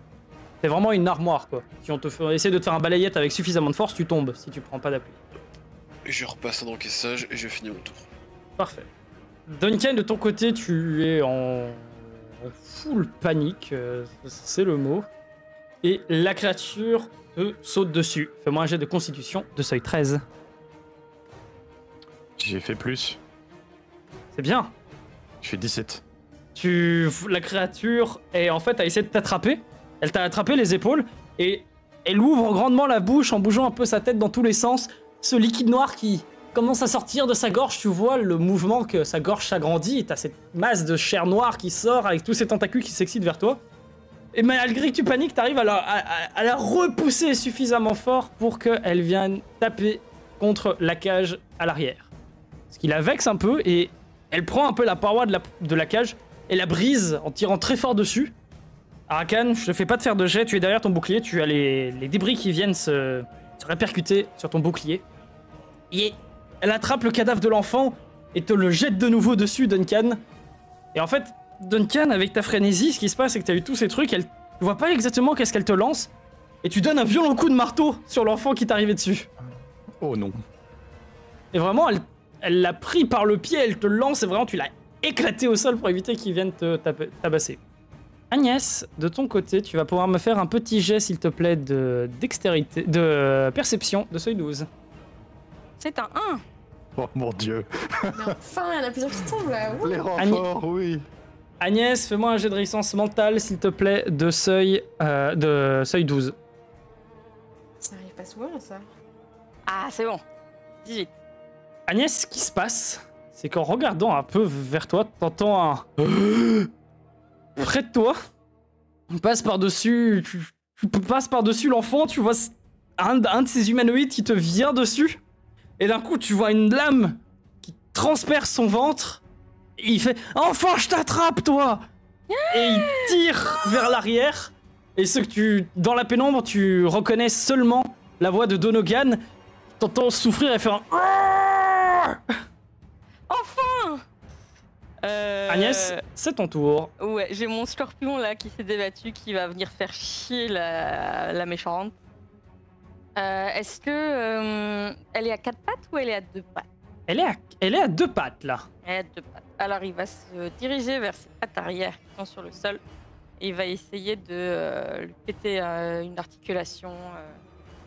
C'est vraiment une armoire, quoi. Si on te fait essayer de te faire un balayette avec suffisamment de force, tu tombes si tu prends pas d'appui. Et je repasse en encaissage et je finis mon tour. Parfait. Duncan, de ton côté, tu es en full panique, c'est le mot. Et la créature te saute dessus. Fais-moi un jet de constitution de seuil 13. J'ai fait plus. C'est bien. Je fais 17. La créature est en fait a essayé de t'attraper. Elle t'a attrapé les épaules et elle ouvre grandement la bouche en bougeant un peu sa tête dans tous les sens. Ce liquide noir qui commence à sortir de sa gorge, tu vois le mouvement que sa gorge s'agrandit et t'as cette masse de chair noire qui sort avec tous ces tentacules qui s'excitent vers toi. Et malgré que tu paniques, t'arrives à la repousser suffisamment fort pour qu'elle vienne taper contre la cage à l'arrière. Ce qui la vexe un peu et elle prend un peu la paroi de la cage et la brise en tirant très fort dessus. Arakan, je te fais pas te faire de jet, tu es derrière ton bouclier, tu as les débris qui viennent se répercuter sur ton bouclier. Et elle attrape le cadavre de l'enfant et te le jette de nouveau dessus, Duncan. Et en fait, Duncan, avec ta frénésie, ce qui se passe, c'est que tu as eu tous ces trucs, tu vois pas exactement qu'est-ce qu'elle te lance, et tu donnes un violent coup de marteau sur l'enfant qui t'arrivait dessus. Oh non. Et vraiment, elle l'a pris par le pied, elle te lance, et vraiment, tu l'as éclaté au sol pour éviter qu'il vienne te tabasser. Agnès, de ton côté, tu vas pouvoir me faire un petit jet, s'il te plaît, de dextérité, de perception de seuil 12. C'est un 1. Oh mon dieu. Mais enfin, il y en a plusieurs qui tombent là. Ouh. Les renforts, oui. Agnès, fais-moi un jet de résistance mentale, s'il te plaît, de seuil 12. Ça arrive pas souvent ça. Ah, c'est bon. 18. Agnès, ce qui se passe, c'est qu'en regardant un peu vers toi, t'entends un... Près de toi, on passe par-dessus... Tu passes par-dessus l'enfant, tu vois un de ces humanoïdes qui te vient dessus, et d'un coup, tu vois une lame qui transperce son ventre, et il fait « Enfant, je t'attrape, toi !» Et il tire vers l'arrière, et dans la pénombre, tu reconnais seulement la voix de Donogan. T'entends souffrir et faire un... Enfin Agnès, c'est ton tour. Ouais, j'ai mon scorpion là qui s'est débattu, qui va venir faire chier la méchante. Est-ce que elle est à 4 pattes ou elle est à 2 pattes? Elle est à 2 pattes, là. Elle est à 2 pattes. Alors il va se diriger vers ses pattes arrière qui sont sur le sol. Et il va essayer de lui péter une articulation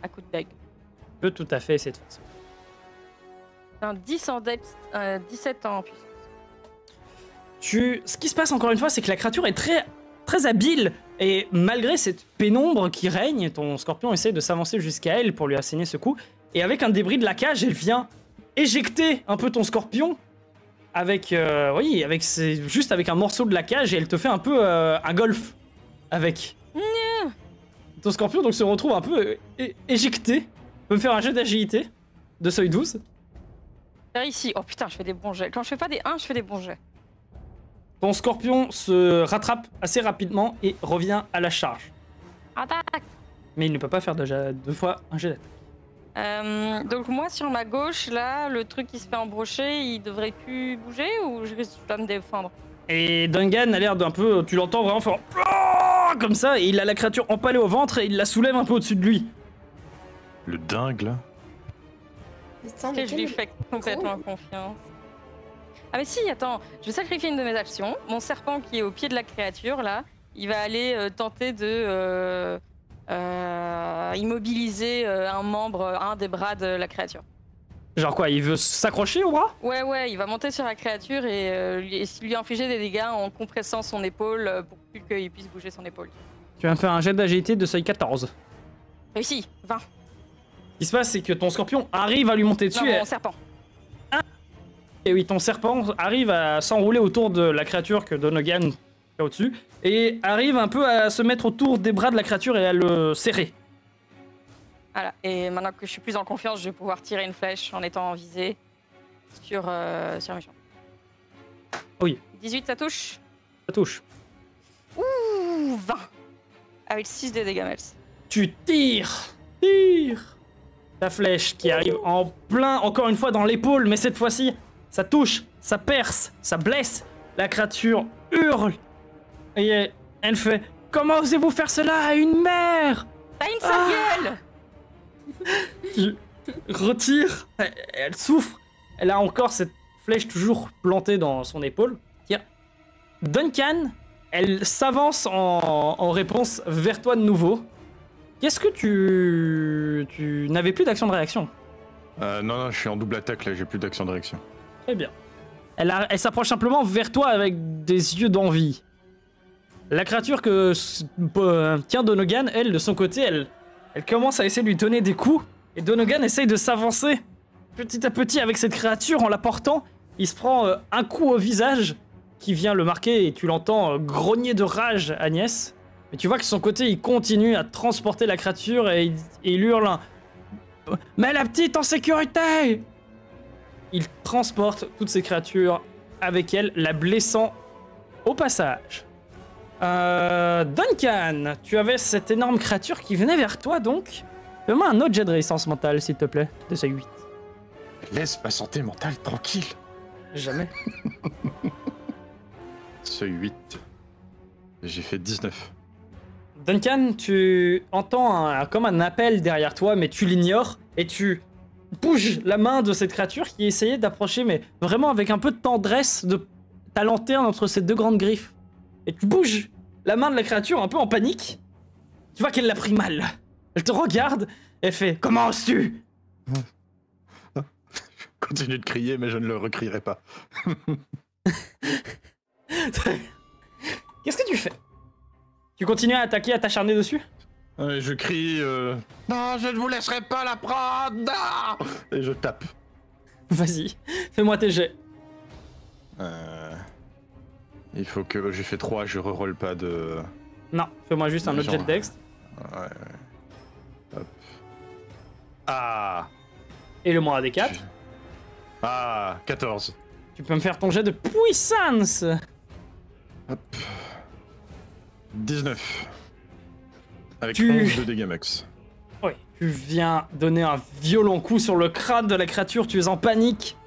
à coup de dague. Tu peux tout à fait essayer de faire ça. C'est un 10 en dex, 17 en puissance. Ce qui se passe encore une fois, c'est que la créature est très, très habile. Et malgré cette pénombre qui règne, ton scorpion essaie de s'avancer jusqu'à elle pour lui asséner ce coup. Et avec un débris de la cage, elle vient éjecter un peu ton scorpion. Juste avec un morceau de la cage, et elle te fait un peu un golf avec. Ton scorpion donc se retrouve un peu éjecté. Tu peux me faire un jet d'agilité de seuil 12. Vers ici. Oh putain, je fais des bons jets. Quand je fais pas des 1, je fais des bons jets. Ton scorpion se rattrape assez rapidement et revient à la charge. Attaque. Mais il ne peut pas faire deux fois un jet d'attaque. Donc moi sur ma gauche là, le truc qui se fait embrocher, il devrait plus bouger ou je dois me défendre? Et Duncan a l'air d'un peu... Tu l'entends vraiment faire... Oh comme ça, et il a la créature empalée au ventre et il la soulève un peu au-dessus de lui. Le dingue, là. Putain, Ok, mais je lui quel- fais complètement confiance. Ah mais si, attends, je vais sacrifier une de mes actions. Mon serpent qui est au pied de la créature, là, il va aller tenter de immobiliser un des bras de la créature. Genre quoi, il veut s'accrocher au bras? Ouais, il va monter sur la créature et lui infliger des dégâts en compressant son épaule pour plus qu'il puisse bouger son épaule. Tu vas me faire un jet d'agilité de seuil 14. Réussi, 20. Ce qui se passe, c'est que ton scorpion arrive à lui monter dessus. Non, et... mon serpent. Et oui, ton serpent arrive à s'enrouler autour de la créature que Donogan a au-dessus. Et arrive un peu à se mettre autour des bras de la créature et à le serrer. Voilà, et maintenant que je suis plus en confiance, je vais pouvoir tirer une flèche en étant en visée sur méchant. Oui. 18, ça touche. Ça touche. Ouh, 20. Avec 6 de dégâts, Mels. Tu tires. Ta flèche qui arrive en plein, encore une fois, dans l'épaule, mais cette fois-ci, ça touche, ça perce, ça blesse. La créature hurle. Et elle fait « Comment osez-vous faire cela à une mère ?» T'as une sale gueule. Tu retires, elle souffre, elle a encore cette flèche toujours plantée dans son épaule. Tire. Duncan, elle s'avance en réponse vers toi de nouveau. Qu'est-ce que tu n'avais plus d'action de réaction? Non, je suis en double attaque là, j'ai plus d'action de réaction. Très bien. Elle s'approche simplement vers toi avec des yeux d'envie. La créature que tient Donogan, elle, de son côté, elle commence à essayer de lui donner des coups. Et Donogan essaye de s'avancer petit à petit avec cette créature en la portant. Il se prend un coup au visage qui vient le marquer et tu l'entends grogner de rage, Agnès. Mais tu vois que de son côté, il continue à transporter la créature et il hurle un « Mets la petite en sécurité !» Il transporte toutes ces créatures avec elle, la blessant au passage. Duncan, tu avais cette énorme créature qui venait vers toi donc. Fais-moi un autre jet de résistance mentale, s'il te plaît, de seuil 8. Laisse ma santé mentale tranquille. Jamais. Seuil 8. J'ai fait 19. Duncan, tu entends comme un appel derrière toi, mais tu l'ignores, et tu bouges la main de cette créature qui essayait d'approcher, mais vraiment avec un peu de tendresse, de ta lanterne entre ses deux grandes griffes. Et tu bouges la main de la créature un peu en panique. Tu vois qu'elle l'a pris mal. Elle te regarde, et elle fait « Comment oses-tu » Continue de crier, mais je ne le recrierai pas. Qu'est-ce que tu fais? Tu continues à attaquer, à t'acharner dessus? Je crie non, je ne vous laisserai pas la prendre, non. Et je tape. Vas-y, fais-moi tes jets. Il faut que j'ai fait 3, je reroll pas de... Non, fais-moi juste un autre Genre- jet de dex. Ouais. Hop. Ah. Et le moins des 4. Ah, 14. Tu peux me faire ton jet de puissance. Hop. 19. Avec Tu- 11 de dégâts max. Oui, tu viens donner un violent coup sur le crâne de la créature, tu es en panique.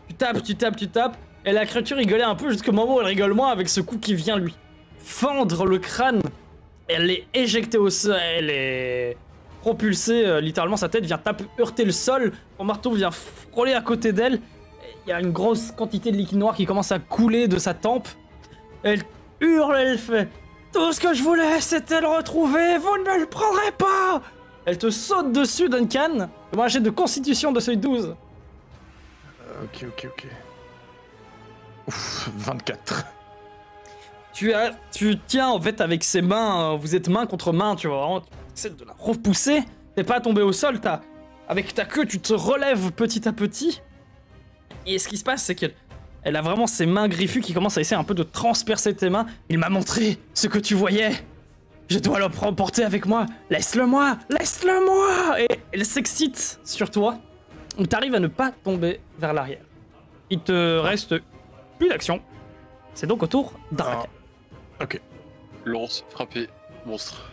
Tu tapes, et la créature rigolait un peu jusqu'au moment où elle rigole moins avec ce coup qui vient lui fendre le crâne. Elle est éjectée au sol, elle est propulsée, littéralement sa tête vient heurter le sol, ton marteau vient frôler à côté d'elle. Il y a une grosse quantité de liquide noir qui commence à couler de sa tempe. Elle hurle, elle fait « Tout ce que je voulais, c'était le retrouver, vous ne me le prendrez pas !» Elle te saute dessus, Duncan. Moi, j'ai de constitution de seuil 12. Ok. Ouf, 24. Tu tiens en fait avec ses mains, vous êtes main contre main, tu vois, vraiment, tu essaies de la repousser, t'es pas tombé au sol, avec ta queue, tu te relèves petit à petit. Et ce qui se passe, c'est qu'elle a vraiment ses mains griffues qui commencent à essayer un peu de transpercer tes mains. Il m'a montré ce que tu voyais. Je dois le porter avec moi. Laisse-le-moi. Et elle s'excite sur toi. Donc t'arrives à ne pas tomber vers l'arrière. Il te reste plus d'action. C'est donc au tour d'Araka. Ok. Lance, frapper, monstre.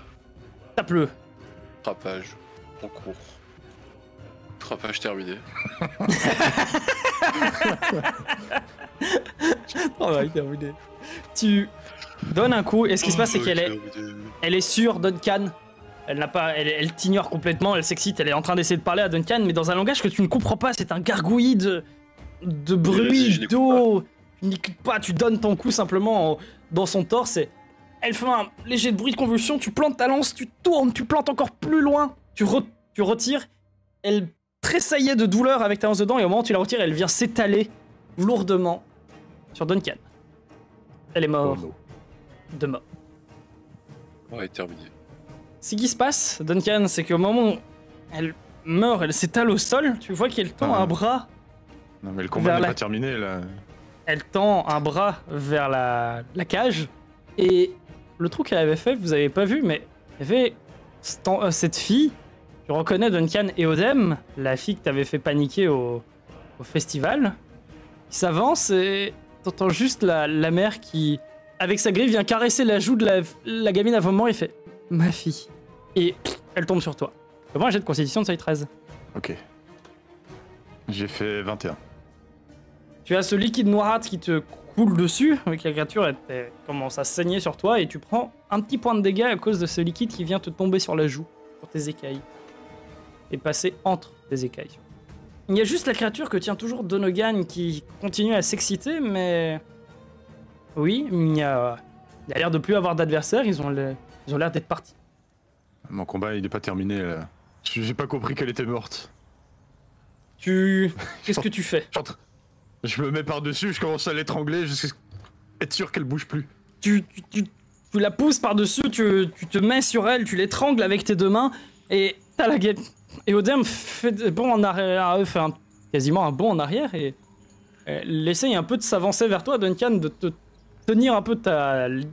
Tape-le. Frappage, en cours. Frappage terminé. Oh ouais, terminé. Tu donnes un coup, et ce qui se passe, c'est Oh, qu'elle est, Dieu. elle est sûre, Duncan. Elle t'ignore complètement, elle s'excite, elle est en train d'essayer de parler à Duncan, mais dans un langage que tu ne comprends pas, c'est un gargouillis de vas-y, bruit, je n'écoute d'eau. Tu n'écoutes pas, tu donnes ton coup simplement dans son torse et elle fait un léger bruit de convulsion, tu plantes ta lance, tu tournes, tu plantes encore plus loin, tu retires, elle tressaillait de douleur avec ta lance dedans et au moment où tu la retires, elle vient s'étaler lourdement sur Duncan. Elle est morte de mort. Ouais, terminé. Ce qui se passe, Duncan, c'est qu'au moment où elle meurt, elle s'étale au sol, tu vois qu'elle tend Ah. un bras. Non mais le combat Vers n'est la- pas terminé là. Elle tend un bras vers la cage. Et le trou qu'elle avait fait, vous avez pas vu, mais il y avait cette fille. Tu reconnais Duncan et Odem, la fille que t'avais fait paniquer au festival. Qui s'avance et t'entends juste la mère qui, avec sa griffe, vient caresser la joue de la gamine à un moment et fait « Ma fille ». Et elle tombe sur toi. Comment un jet de constitution de seuil 13. Ok. J'ai fait 21. Tu as ce liquide noirâtre qui te coule dessus, avec la créature elle commence à saigner sur toi et tu prends un petit point de dégâts à cause de ce liquide qui vient te tomber sur la joue, sur tes écailles, et passer entre tes écailles. Il y a juste la créature que tient toujours Donogan qui continue à s'exciter, mais... Oui, il y a l'air de plus avoir d'adversaires, ils ont l'air d'être partis. Mon combat il est pas terminé là. J'ai pas compris qu'elle était morte. Qu'est-ce que tu fais? Je me mets par-dessus, je commence à l'étrangler jusqu'à être sûr qu'elle bouge plus. Tu la pousses par-dessus, tu te mets sur elle, tu l'étrangles avec tes deux mains, et t'as la guette. Et Odem fait bond en arrière, quasiment un bond en arrière, et elle essaye un peu de s'avancer vers toi, Duncan, de te tenir un peu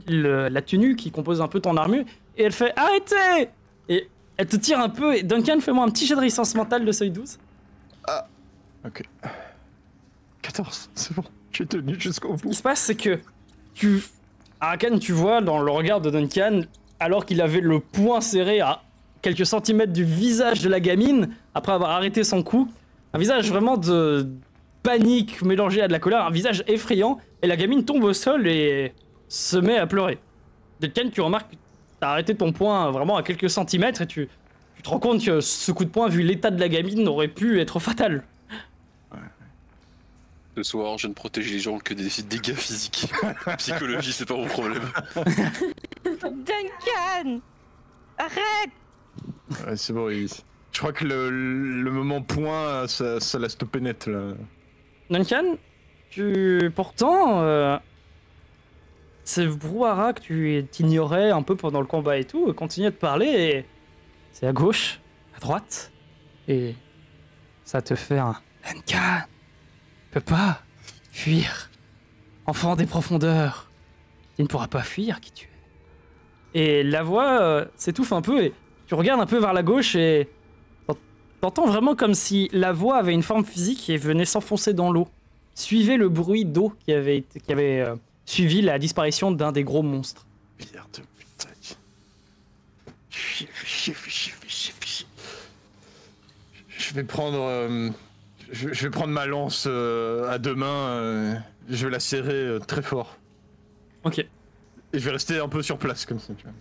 la tenue qui compose un peu ton armure, et elle fait « Arrêtez !» Et elle te tire un peu, et Duncan, fais-moi un petit jet de résistance mentale de seuil 12. Ok. 14, c'est bon. J'ai tenu jusqu'au Ce bout. qui se passe, c'est que Arakan, tu vois dans le regard de Duncan, alors qu'il avait le poing serré à quelques centimètres du visage de la gamine, après avoir arrêté son coup, un visage vraiment de panique mélangé à de la colère, un visage effrayant, et la gamine tombe au sol et se met à pleurer. Duncan, tu remarques que t'as arrêté ton poing vraiment à quelques centimètres, et tu te rends compte que ce coup de poing, vu l'état de la gamine, aurait pu être fatal. Ce soir, je ne protège les gens que des dégâts physiques. Psychologie, c'est pas mon problème. Duncan! Arrête! Ouais, c'est bon, je crois que le moment point, ça l'a stoppé net là. Duncan, pourtant, ce brouhaha que tu t'ignorais un peu pendant le combat et tout, continue de parler et c'est à gauche, à droite, et ça te fait un Duncan, tu peux pas fuir, enfant des profondeurs, tu ne pourras pas fuir qui tu es. Et la voix s'étouffe un peu et tu regardes un peu vers la gauche et t'entends vraiment comme si la voix avait une forme physique et venait s'enfoncer dans l'eau. Suivez le bruit d'eau qui avait suivi la disparition d'un des gros monstres. Merde, putain. Je vais prendre... je vais prendre ma lance à deux mains. Je vais la serrer très fort. Ok. Et je vais rester un peu sur place comme ça, tu vois.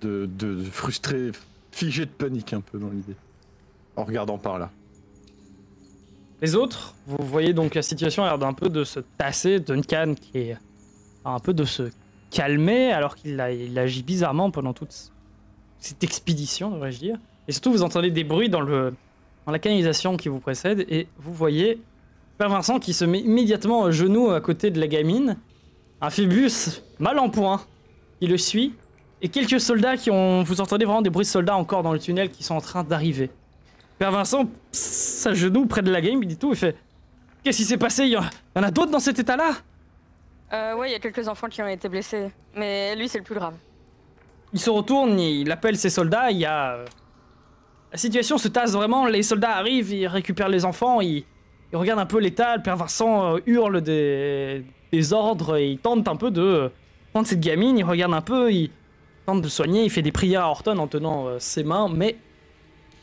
De frustré, figé de panique un peu dans l'idée. En regardant par là. Les autres, vous voyez donc la situation a l'air d'un peu de se tasser. Duncan qui est un peu de se calmer alors qu'il agit bizarrement pendant toute cette expédition, devrais-je dire. Et surtout, vous entendez des bruits dans la canalisation qui vous précède et vous voyez Père Vincent qui se met immédiatement à genoux à côté de la gamine. Un Phébus mal en point qui le suit. Et quelques soldats vous entendez vraiment des bruits de soldats encore dans le tunnel qui sont en train d'arriver. Père Vincent s'agenouille près de la game, il dit tout, il fait « Qu'est-ce qui s'est passé? Il y en a d'autres dans cet état-là ?» Ouais, il y a quelques enfants qui ont été blessés, mais lui c'est le plus grave. Il se retourne, il appelle ses soldats, la situation se tasse vraiment, les soldats arrivent, ils récupèrent les enfants, ils regardent un peu l'état, le Père Vincent hurle des ordres et il tente un peu de prendre cette gamine, il regarde un peu, il tente de soigner, il fait des prières à Horton en tenant ses mains, mais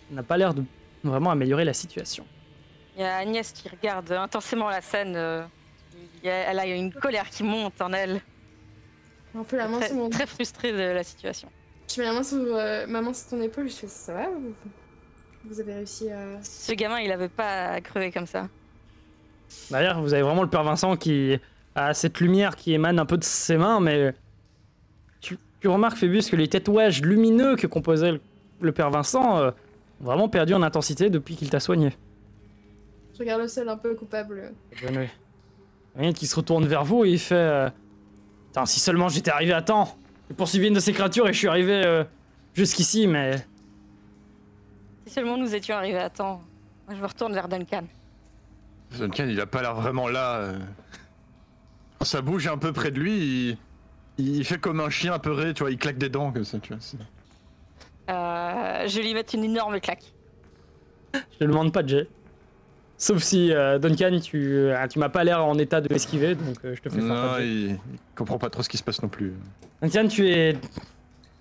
il n'a pas l'air de vraiment améliorer la situation. Il y a Agnès qui regarde intensément la scène, Elle a une colère qui monte en elle. Un peu la main sur mon... Très frustrée de la situation. Je mets la main sur, ma main sur ton épaule, je fais ça va vous avez réussi à... Ce gamin, il avait pas à crever comme ça. D'ailleurs, vous avez vraiment le père Vincent qui a cette lumière qui émane un peu de ses mains, mais tu remarques, Phébus, que les tatouages lumineux que composait le père Vincent ont vraiment perdu en intensité depuis qu'il t'a soigné. Je regarde le sol un peu coupable. Rien qui se retourne vers vous et il fait putain, si seulement j'étais arrivé à temps. J'ai poursuivi une de ces créatures et je suis arrivé jusqu'ici, mais... Si seulement nous étions arrivés à temps. Moi, je me retourne vers Duncan. Duncan, il a pas l'air vraiment là. Quand ça bouge un peu près de lui, il fait comme un chien apeuré, tu vois, il claque des dents comme ça, tu vois. Je vais lui mettre une énorme claque. Je te demande pas de jet. Sauf si Duncan, tu m'as pas l'air en état de l'esquiver, donc je te fais faire Non, pas de jet. il comprend pas trop ce qui se passe non plus. Duncan, tu es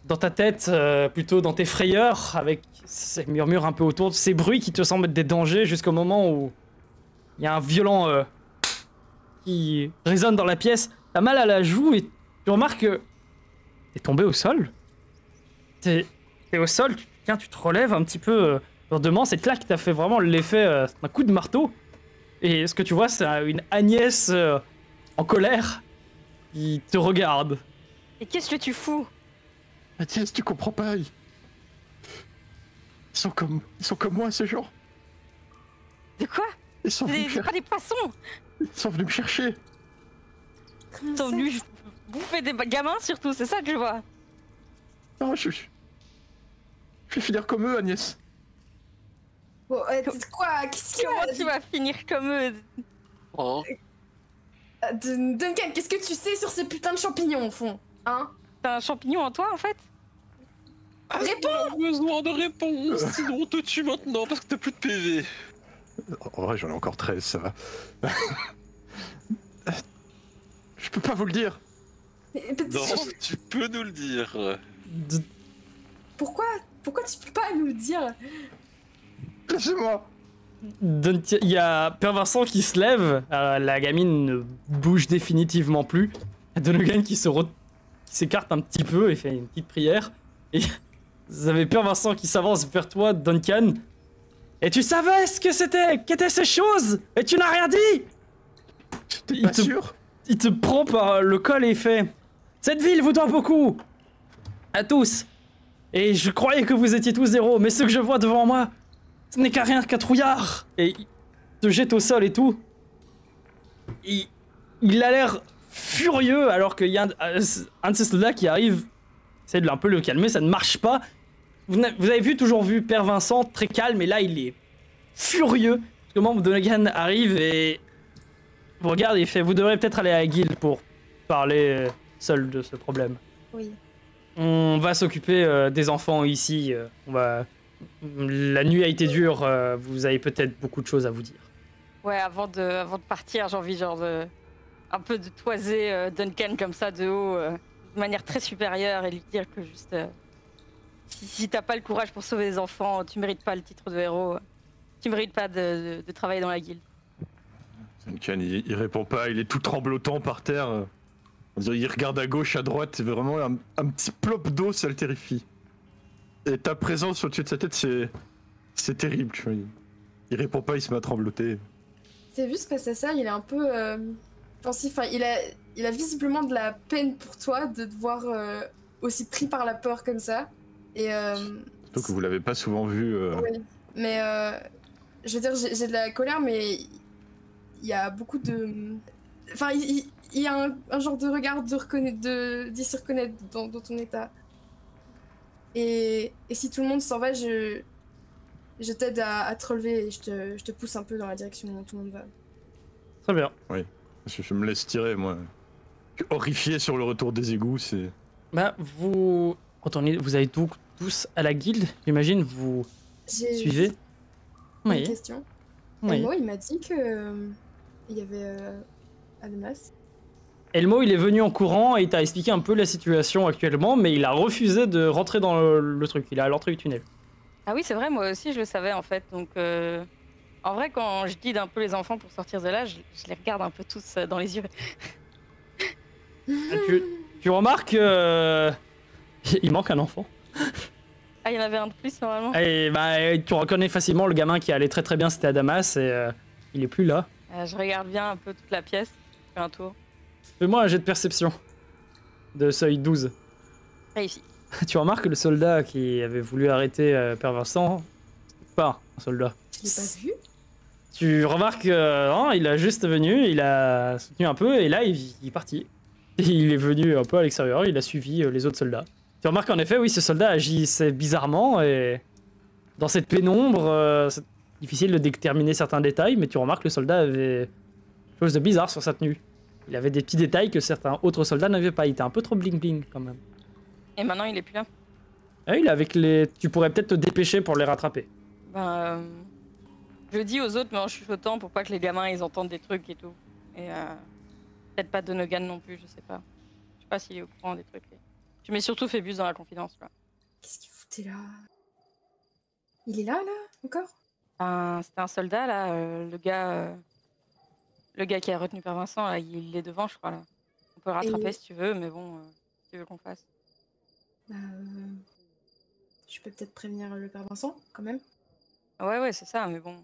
dans ta tête, plutôt dans tes frayeurs, avec ces murmures un peu autour, ces bruits qui te semblent être des dangers, jusqu'au moment où il y a un violent qui résonne dans la pièce. T'as mal à la joue et tu remarques que t'es tombé au sol. T'es au sol, tu te relèves un petit peu lourdement. Cette claque t'a fait vraiment l'effet d'un coup de marteau. Et ce que tu vois, c'est une Agnès en colère qui te regarde. Et qu'est-ce que tu fous? Mathias, tu comprends pas, ils sont comme moi, ces gens. De quoi? Ils sont venus C'est pas des poissons! Ils sont venus me chercher. Comment Ils sont ça venus bouffer des gamins surtout, c'est ça que je vois. Non, je vais finir comme eux, Agnès. Bon, quoi? Qu'est-ce qu'il y Comment a tu vas finir comme eux? Oh. Duncan, qu'est-ce que tu sais sur ces putains de champignons au fond? Hein? T'as un champignon en toi en fait? Réponds! On a besoin de réponse, sinon on te tue maintenant parce que t'as plus de PV. En vrai, j'en ai encore 13, ça va. Je peux pas vous le dire. Non, tu peux nous le dire. Pourquoi tu peux pas nous le dire? Laissez-moi. Il y a Père Vincent qui se lève, la gamine ne bouge définitivement plus. Donegan qui s'écarte un petit peu et fait une petite prière. Et vous avez Père Vincent qui s'avance vers toi, Duncan. Et tu savais ce que c'était, qu'étaient ces choses, et tu n'as rien dit. T'es pas sûr? Il te prend par le col et il fait: cette ville vous doit beaucoup, à tous. Et je croyais que vous étiez tous héros, mais ce que je vois devant moi, ce n'est qu'un trouillard. Et il te jette au sol et tout. Il a l'air furieux alors qu'il y a un de ces soldats qui arrive. Essaye de un peu le calmer, ça ne marche pas. Vous avez toujours vu Père Vincent très calme, et là il est furieux. Parce que membre Donegan arrive et vous regarde et il fait: vous devrez peut-être aller à la guilde pour parler seul de ce problème. Oui. On va s'occuper des enfants ici. La nuit a été dure, vous avez peut-être beaucoup de choses à vous dire. Ouais, avant de partir, j'ai envie un peu de toiser Duncan comme ça de haut, de manière très supérieure, et lui dire que juste si t'as pas le courage pour sauver les enfants, tu mérites pas le titre de héros, tu mérites pas de travailler dans la guilde. Duncan, il répond pas, il est tout tremblotant par terre. On dirait, il regarde à gauche, à droite, c'est vraiment un petit plop d'eau, ça le terrifie. Et ta présence au-dessus de sa tête, c'est terrible, tu vois. Il répond pas, il se met à trembloter. T'as vu ce passe à ça, il est un peu pensif. Enfin, il a visiblement de la peine pour toi de te voir aussi pris par la peur comme ça. Et Surtout que vous l'avez pas souvent vu. oui. Mais je veux dire, j'ai de la colère, mais il y a beaucoup de... Enfin, il y a un genre de regard d'y se reconnaître dans ton état. Et si tout le monde s'en va, je t'aide à te relever et je te pousse un peu dans la direction où tout le monde va. Très bien. Oui, parce que je me laisse tirer, moi. Je suis horrifié sur le retour des égouts, c'est... Bah, vous avez donc tous à la guilde, j'imagine, vous J'ai suivez? une Oui. question. Oui. Elmo, il m'a dit que il y avait Almas. Elmo, il est venu en courant et il t'a expliqué un peu la situation actuellement, mais il a refusé de rentrer dans le truc. Il est à l'entrée du tunnel. Ah oui, c'est vrai, moi aussi je le savais en fait, donc En vrai, quand je guide un peu les enfants pour sortir de là, je les regarde un peu tous dans les yeux. Ah, tu remarques il manque un enfant. Ah, il y en avait un de plus normalement. Et bah, tu reconnais facilement le gamin qui allait très très bien, c'était Adamas, et il est plus là. Je regarde bien un peu toute la pièce, je fais un tour. Fais-moi un jet de perception de seuil 12. Réussi. Tu remarques que le soldat qui avait voulu arrêter Père Vincent, c'est pas un soldat. Je l'ai pas vu. Tu remarques non, il a juste venu, il a soutenu un peu, et là il est parti. Et il est venu un peu à l'extérieur, il a suivi les autres soldats. Tu remarques en effet, oui, ce soldat agissait bizarrement, et dans cette pénombre, c'est difficile de déterminer certains détails, mais tu remarques que le soldat avait quelque chose de bizarre sur sa tenue. Il avait des petits détails que certains autres soldats n'avaient pas, il était un peu trop bling bling quand même. Et maintenant, il est plus là. Ah, il est avec les... Tu pourrais peut-être te dépêcher pour les rattraper. Ben, je dis aux autres, mais en chuchotant pour pas que les gamins ils entendent des trucs et tout. Et peut-être pas Donogan non plus, je sais pas. Je sais pas s'il est au courant des trucs. Je mets surtout Phébus dans la confidence là. Qu'est-ce qu'il foutait là? Il est là, encore? C'était un soldat là, le gars qui a retenu Père Vincent, là, il est devant, je crois là. On peut le rattraper si tu veux, mais bon, si tu veux qu'on fasse. Je peux peut-être prévenir le Père Vincent, quand même. Ouais, c'est ça, mais bon.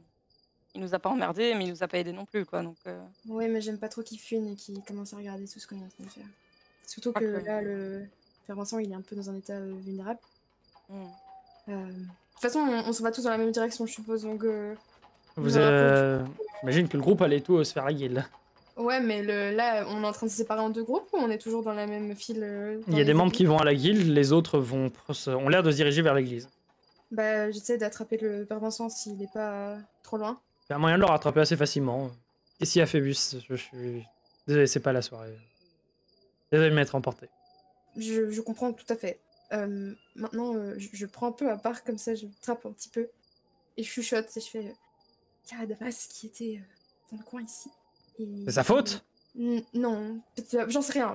Il nous a pas emmerdé, mais il nous a pas aidé non plus, quoi, donc... Ouais, mais j'aime pas trop qu'il fuine et qu'il commence à regarder tout ce qu'on est en train de faire. Surtout que là, le Père Vincent, il est un peu dans un état vulnérable. De toute façon, on s'en va tous dans la même direction, je suppose, donc... J'imagine que le groupe allait tous se faire la guilde. Ouais, mais là, on est en train de se séparer en deux groupes ou on est toujours dans la même file Il y a des membres qui vont à la guilde, les autres ont l'air de se diriger vers l'église. Bah, j'essaie d'attraper le Père Vincent s'il est pas trop loin. Il y a moyen de le rattraper assez facilement. Et s'il y a Phébus, je suis... Désolé, c'est pas la soirée. Désolé de m'être emporté. Je comprends tout à fait. Maintenant, je prends un peu à part comme ça, je trappe un petit peu. Et je chuchote et je fais... Il y a Adamas qui était dans le coin ici. C'est sa faute? Non, j'en sais rien,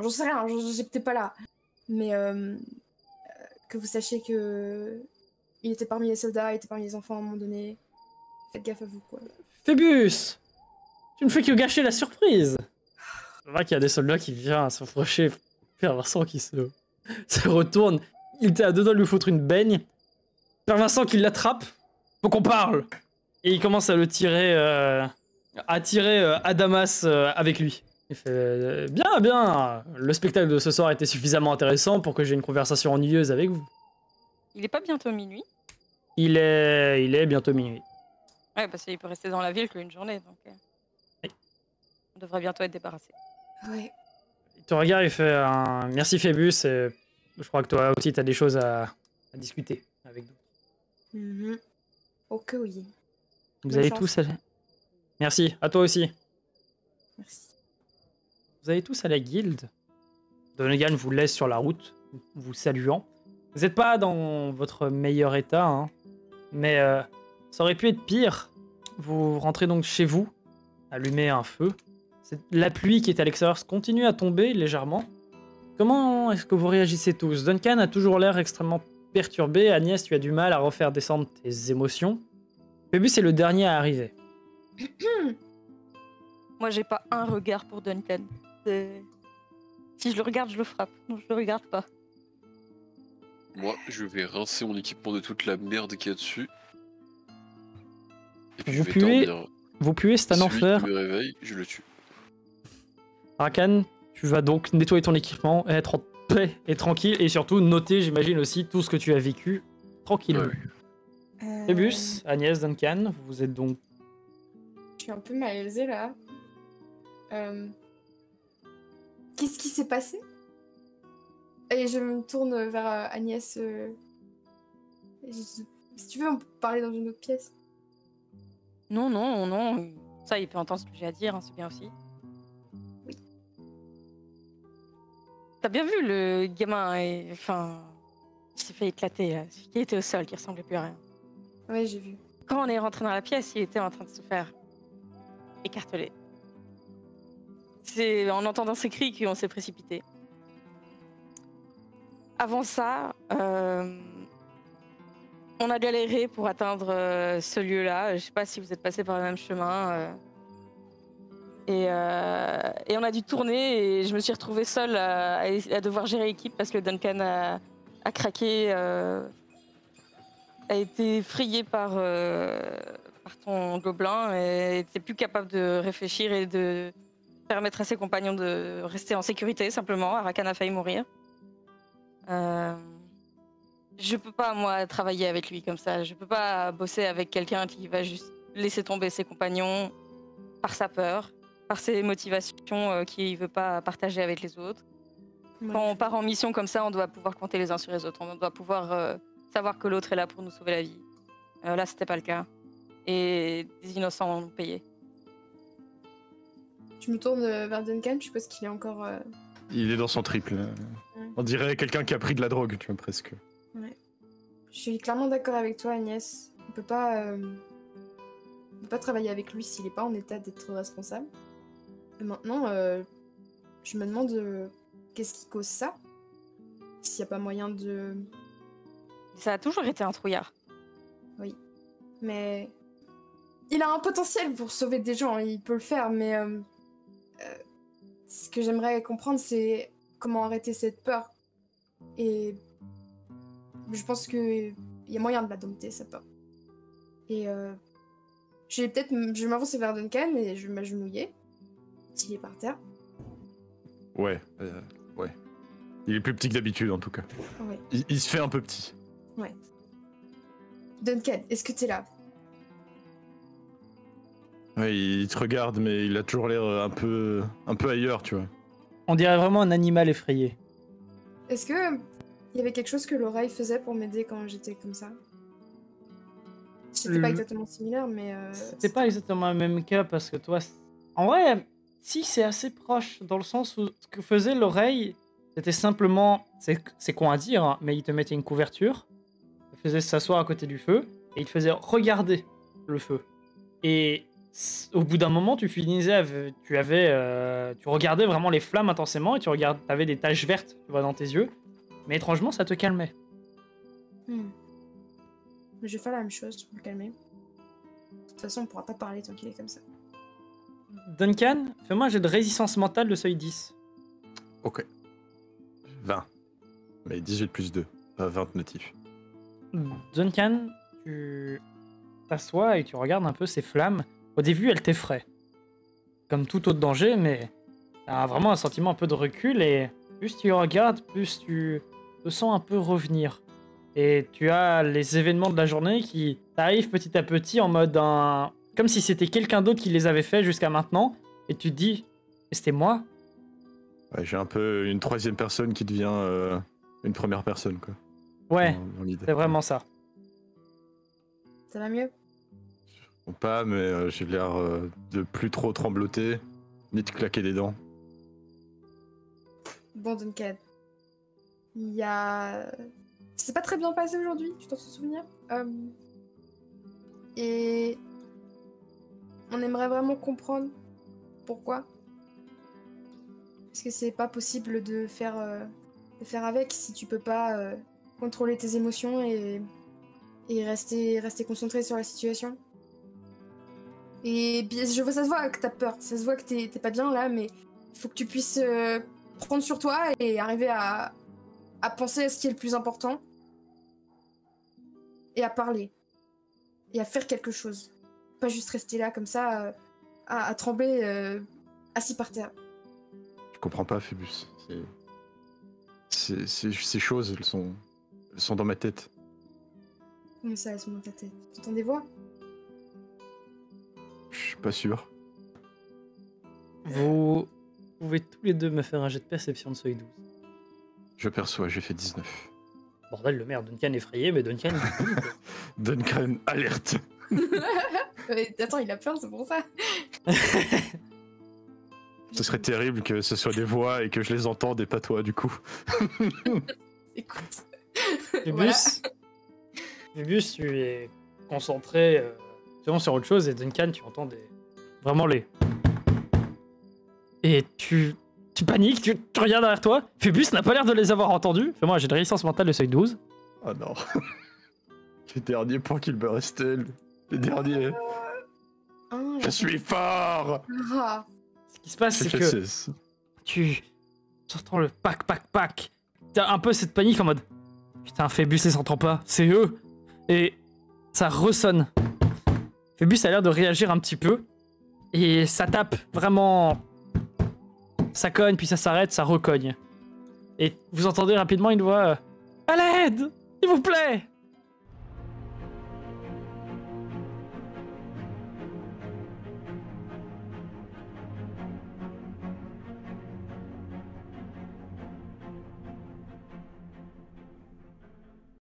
j'étais pas là. Mais que vous sachiez que il était parmi les soldats, il était parmi les enfants à un moment donné. Faites gaffe à vous, quoi. Phébus! Tu ne fais que gâcher la surprise! C'est vrai qu'il y a des soldats qui viennent s'approcher, Père Vincent qui se retourne. Il était à deux doigts de lui foutre une baigne. Père Vincent qui l'attrape. Faut qu'on parle! Et il commence à le tirer... à tirer Adamas avec lui. Il fait bien, le spectacle de ce soir était suffisamment intéressant pour que j'ai une conversation ennuyeuse avec vous. Il est pas bientôt minuit? Il est bientôt minuit. Ouais, parce qu'il peut rester dans la ville qu'une journée, donc... Oui. On devrait bientôt être débarrassé. Ouais. Il te regarde, il fait un merci Phébus, et je crois que toi aussi t'as des choses à discuter avec nous. Ok, oui. Vous Bonne allez chance. tous aller... Merci, à toi aussi. Merci. Vous allez tous à la guilde. Donegan vous laisse sur la route, vous saluant. Vous n'êtes pas dans votre meilleur état, hein, mais ça aurait pu être pire. Vous rentrez donc chez vous, allumez un feu. La pluie qui est à l'extérieur continue à tomber légèrement. Comment est-ce que vous réagissez tous? Duncan a toujours l'air extrêmement perturbé. Agnès, tu as du mal à refaire descendre tes émotions. Phébus est le dernier à arriver. Moi, j'ai pas un regard pour Duncan. Si je le regarde, je le frappe. Non, je le regarde pas. Moi, je vais rincer mon équipement de toute la merde qu'il y a dessus. Et puis Vous je vais puez, dormir. vous puez, c'est un Celui enfer. qui me réveille, je le tue. Rakan, tu vas donc nettoyer ton équipement, être en paix et tranquille, et surtout noter, j'imagine aussi, tout ce que tu as vécu tranquillement. Ouais. Phébus, Agnès, Duncan, vous êtes donc... Je suis un peu malaisée là. Qu'est-ce qui s'est passé? Et je me tourne vers Agnès. Si tu veux, on peut parler dans une autre pièce. Non. Ça, il peut entendre ce que j'ai à dire, hein, c'est bien aussi. Oui. T'as bien vu le gamin, il s'est fait éclater, là. Qui était au sol, qui ressemblait plus à rien. Ouais, j'ai vu. Quand on est rentré dans la pièce, il était en train de se faire écarteler. C'est en entendant ses cris qu'on s'est précipité. On a galéré pour atteindre ce lieu-là. Je sais pas si vous êtes passé par le même chemin. Et on a dû tourner et je me suis retrouvée seule à devoir gérer l'équipe parce que Duncan a craqué, a été frayé par ton gobelin et n'était plus capable de réfléchir et de permettre à ses compagnons de rester en sécurité simplement. Arakan a failli mourir. Je peux pas, moi, travailler avec lui comme ça. Je peux pas bosser avec quelqu'un qui va juste laisser tomber ses compagnons par sa peur, par ses motivations qu'il veut pas partager avec les autres. Ouais. Quand on part en mission comme ça, on doit pouvoir compter les uns sur les autres. On doit pouvoir savoir que l'autre est là pour nous sauver la vie. Là, c'était pas le cas. Et des innocents ont payé. Je me tourne vers Duncan, je suppose qu'il est encore... Il est dans son triple. On dirait quelqu'un qui a pris de la drogue, tu vois, presque. Ouais. Je suis clairement d'accord avec toi, Agnès. On peut pas travailler avec lui s'il est pas en état d'être responsable. Et maintenant, je me demande qu'est-ce qui cause ça. S'il n'y a pas moyen de... Ça a toujours été un trouillard. Oui. Mais... il a un potentiel pour sauver des gens, il peut le faire, mais... ce que j'aimerais comprendre, c'est comment arrêter cette peur. Et... je pense qu'il y a moyen de la dompter, cette peur. Et je vais m'avancer vers Duncan et je vais m'agenouiller. S'il est par terre. Ouais. Il est plus petit que d'habitude, en tout cas. Ouais. Il se fait un peu petit. Ouais. Duncan, est-ce que t'es là? Ouais, il te regarde, mais il a toujours l'air un peu ailleurs, tu vois. On dirait vraiment un animal effrayé. Est-ce que il y avait quelque chose que l'oreille faisait pour m'aider quand j'étais comme ça? C'était pas exactement similaire, mais... C'était pas exactement le même cas parce que toi... En vrai, si, c'est assez proche dans le sens où ce que faisait l'oreille, c'était simplement... C'est con à dire, hein, mais il te mettait une couverture, il te faisait s'asseoir à côté du feu, et il te faisait regarder le feu. Et au bout d'un moment, tu regardais vraiment les flammes intensément, et tu avais des taches vertes, tu vois, dans tes yeux. Mais étrangement, ça te calmait. Mais je vais faire la même chose pour me calmer. De toute façon, on pourra pas parler tant qu'il est comme ça. Duncan, fais-moi un jet de résistance mentale de seuil 10. Ok. 20. Mais 18 plus 2. 20 notifs. Duncan, tu t'assois et tu regardes un peu ces flammes. Au début, elles t'effraient. Comme tout autre danger, mais t'as vraiment un sentiment un peu de recul et plus tu regardes, plus tu te sens un peu revenir. Et tu as les événements de la journée qui t'arrivent petit à petit en mode comme si c'était quelqu'un d'autre qui les avait fait jusqu'à maintenant. Et tu te dis, c'était moi? Ouais, j'ai un peu une troisième personne qui devient une première personne, quoi. Ouais, dans l'idée. c'est vraiment ça. Ça va mieux? Ou pas, mais j'ai l'air de plus trop trembloter, ni de claquer des dents. Bon, Duncan. C'est pas très bien passé aujourd'hui, tu t'en souviens? Et... on aimerait vraiment comprendre pourquoi. Parce que c'est pas possible de faire avec si tu peux pas contrôler tes émotions et rester concentré sur la situation. Et je vois, ça se voit que t'as peur, ça se voit que t'es pas bien là, mais il faut que tu puisses prendre sur toi et arriver à penser à ce qui est le plus important. Et à parler. Et à faire quelque chose. Pas juste rester là comme ça, à trembler, assis par terre. Je comprends pas, Phébus. Ces choses, elles sont dans ma tête. Comment ça, elles sont dans ta tête? Tu entends des voix? Je suis pas sûr. Vous pouvez tous les deux me faire un jet de perception de seuil 12. Je perçois, j'ai fait 19. Bordel de merde, Duncan effrayé, mais Duncan... Duncan, alerte. Mais attends, il a peur, c'est pour ça. Ce serait terrible que ce soit des voix et que je les entende et pas toi, du coup. Écoute. Phébus, Phébus, tu es concentré sur autre chose et Duncan, tu entends vraiment les... Et tu paniques, tu regardes derrière toi. Phébus n'a pas l'air de les avoir entendus. Fais-moi, j'ai de résistance mentale de seuil 12. Oh non. Les derniers points qu'il me restait. Les derniers. Je suis fort. Ah. Ce qui se passe, c'est que tu entends le pac. T'as un peu cette panique en mode putain, Phébus les entend pas, c'est eux. Et ça ressonne. Phébus a l'air de réagir un petit peu. Et ça tape vraiment. Ça cogne, puis ça s'arrête, ça recogne. Et vous entendez rapidement une voix à l'aide, s'il vous plaît.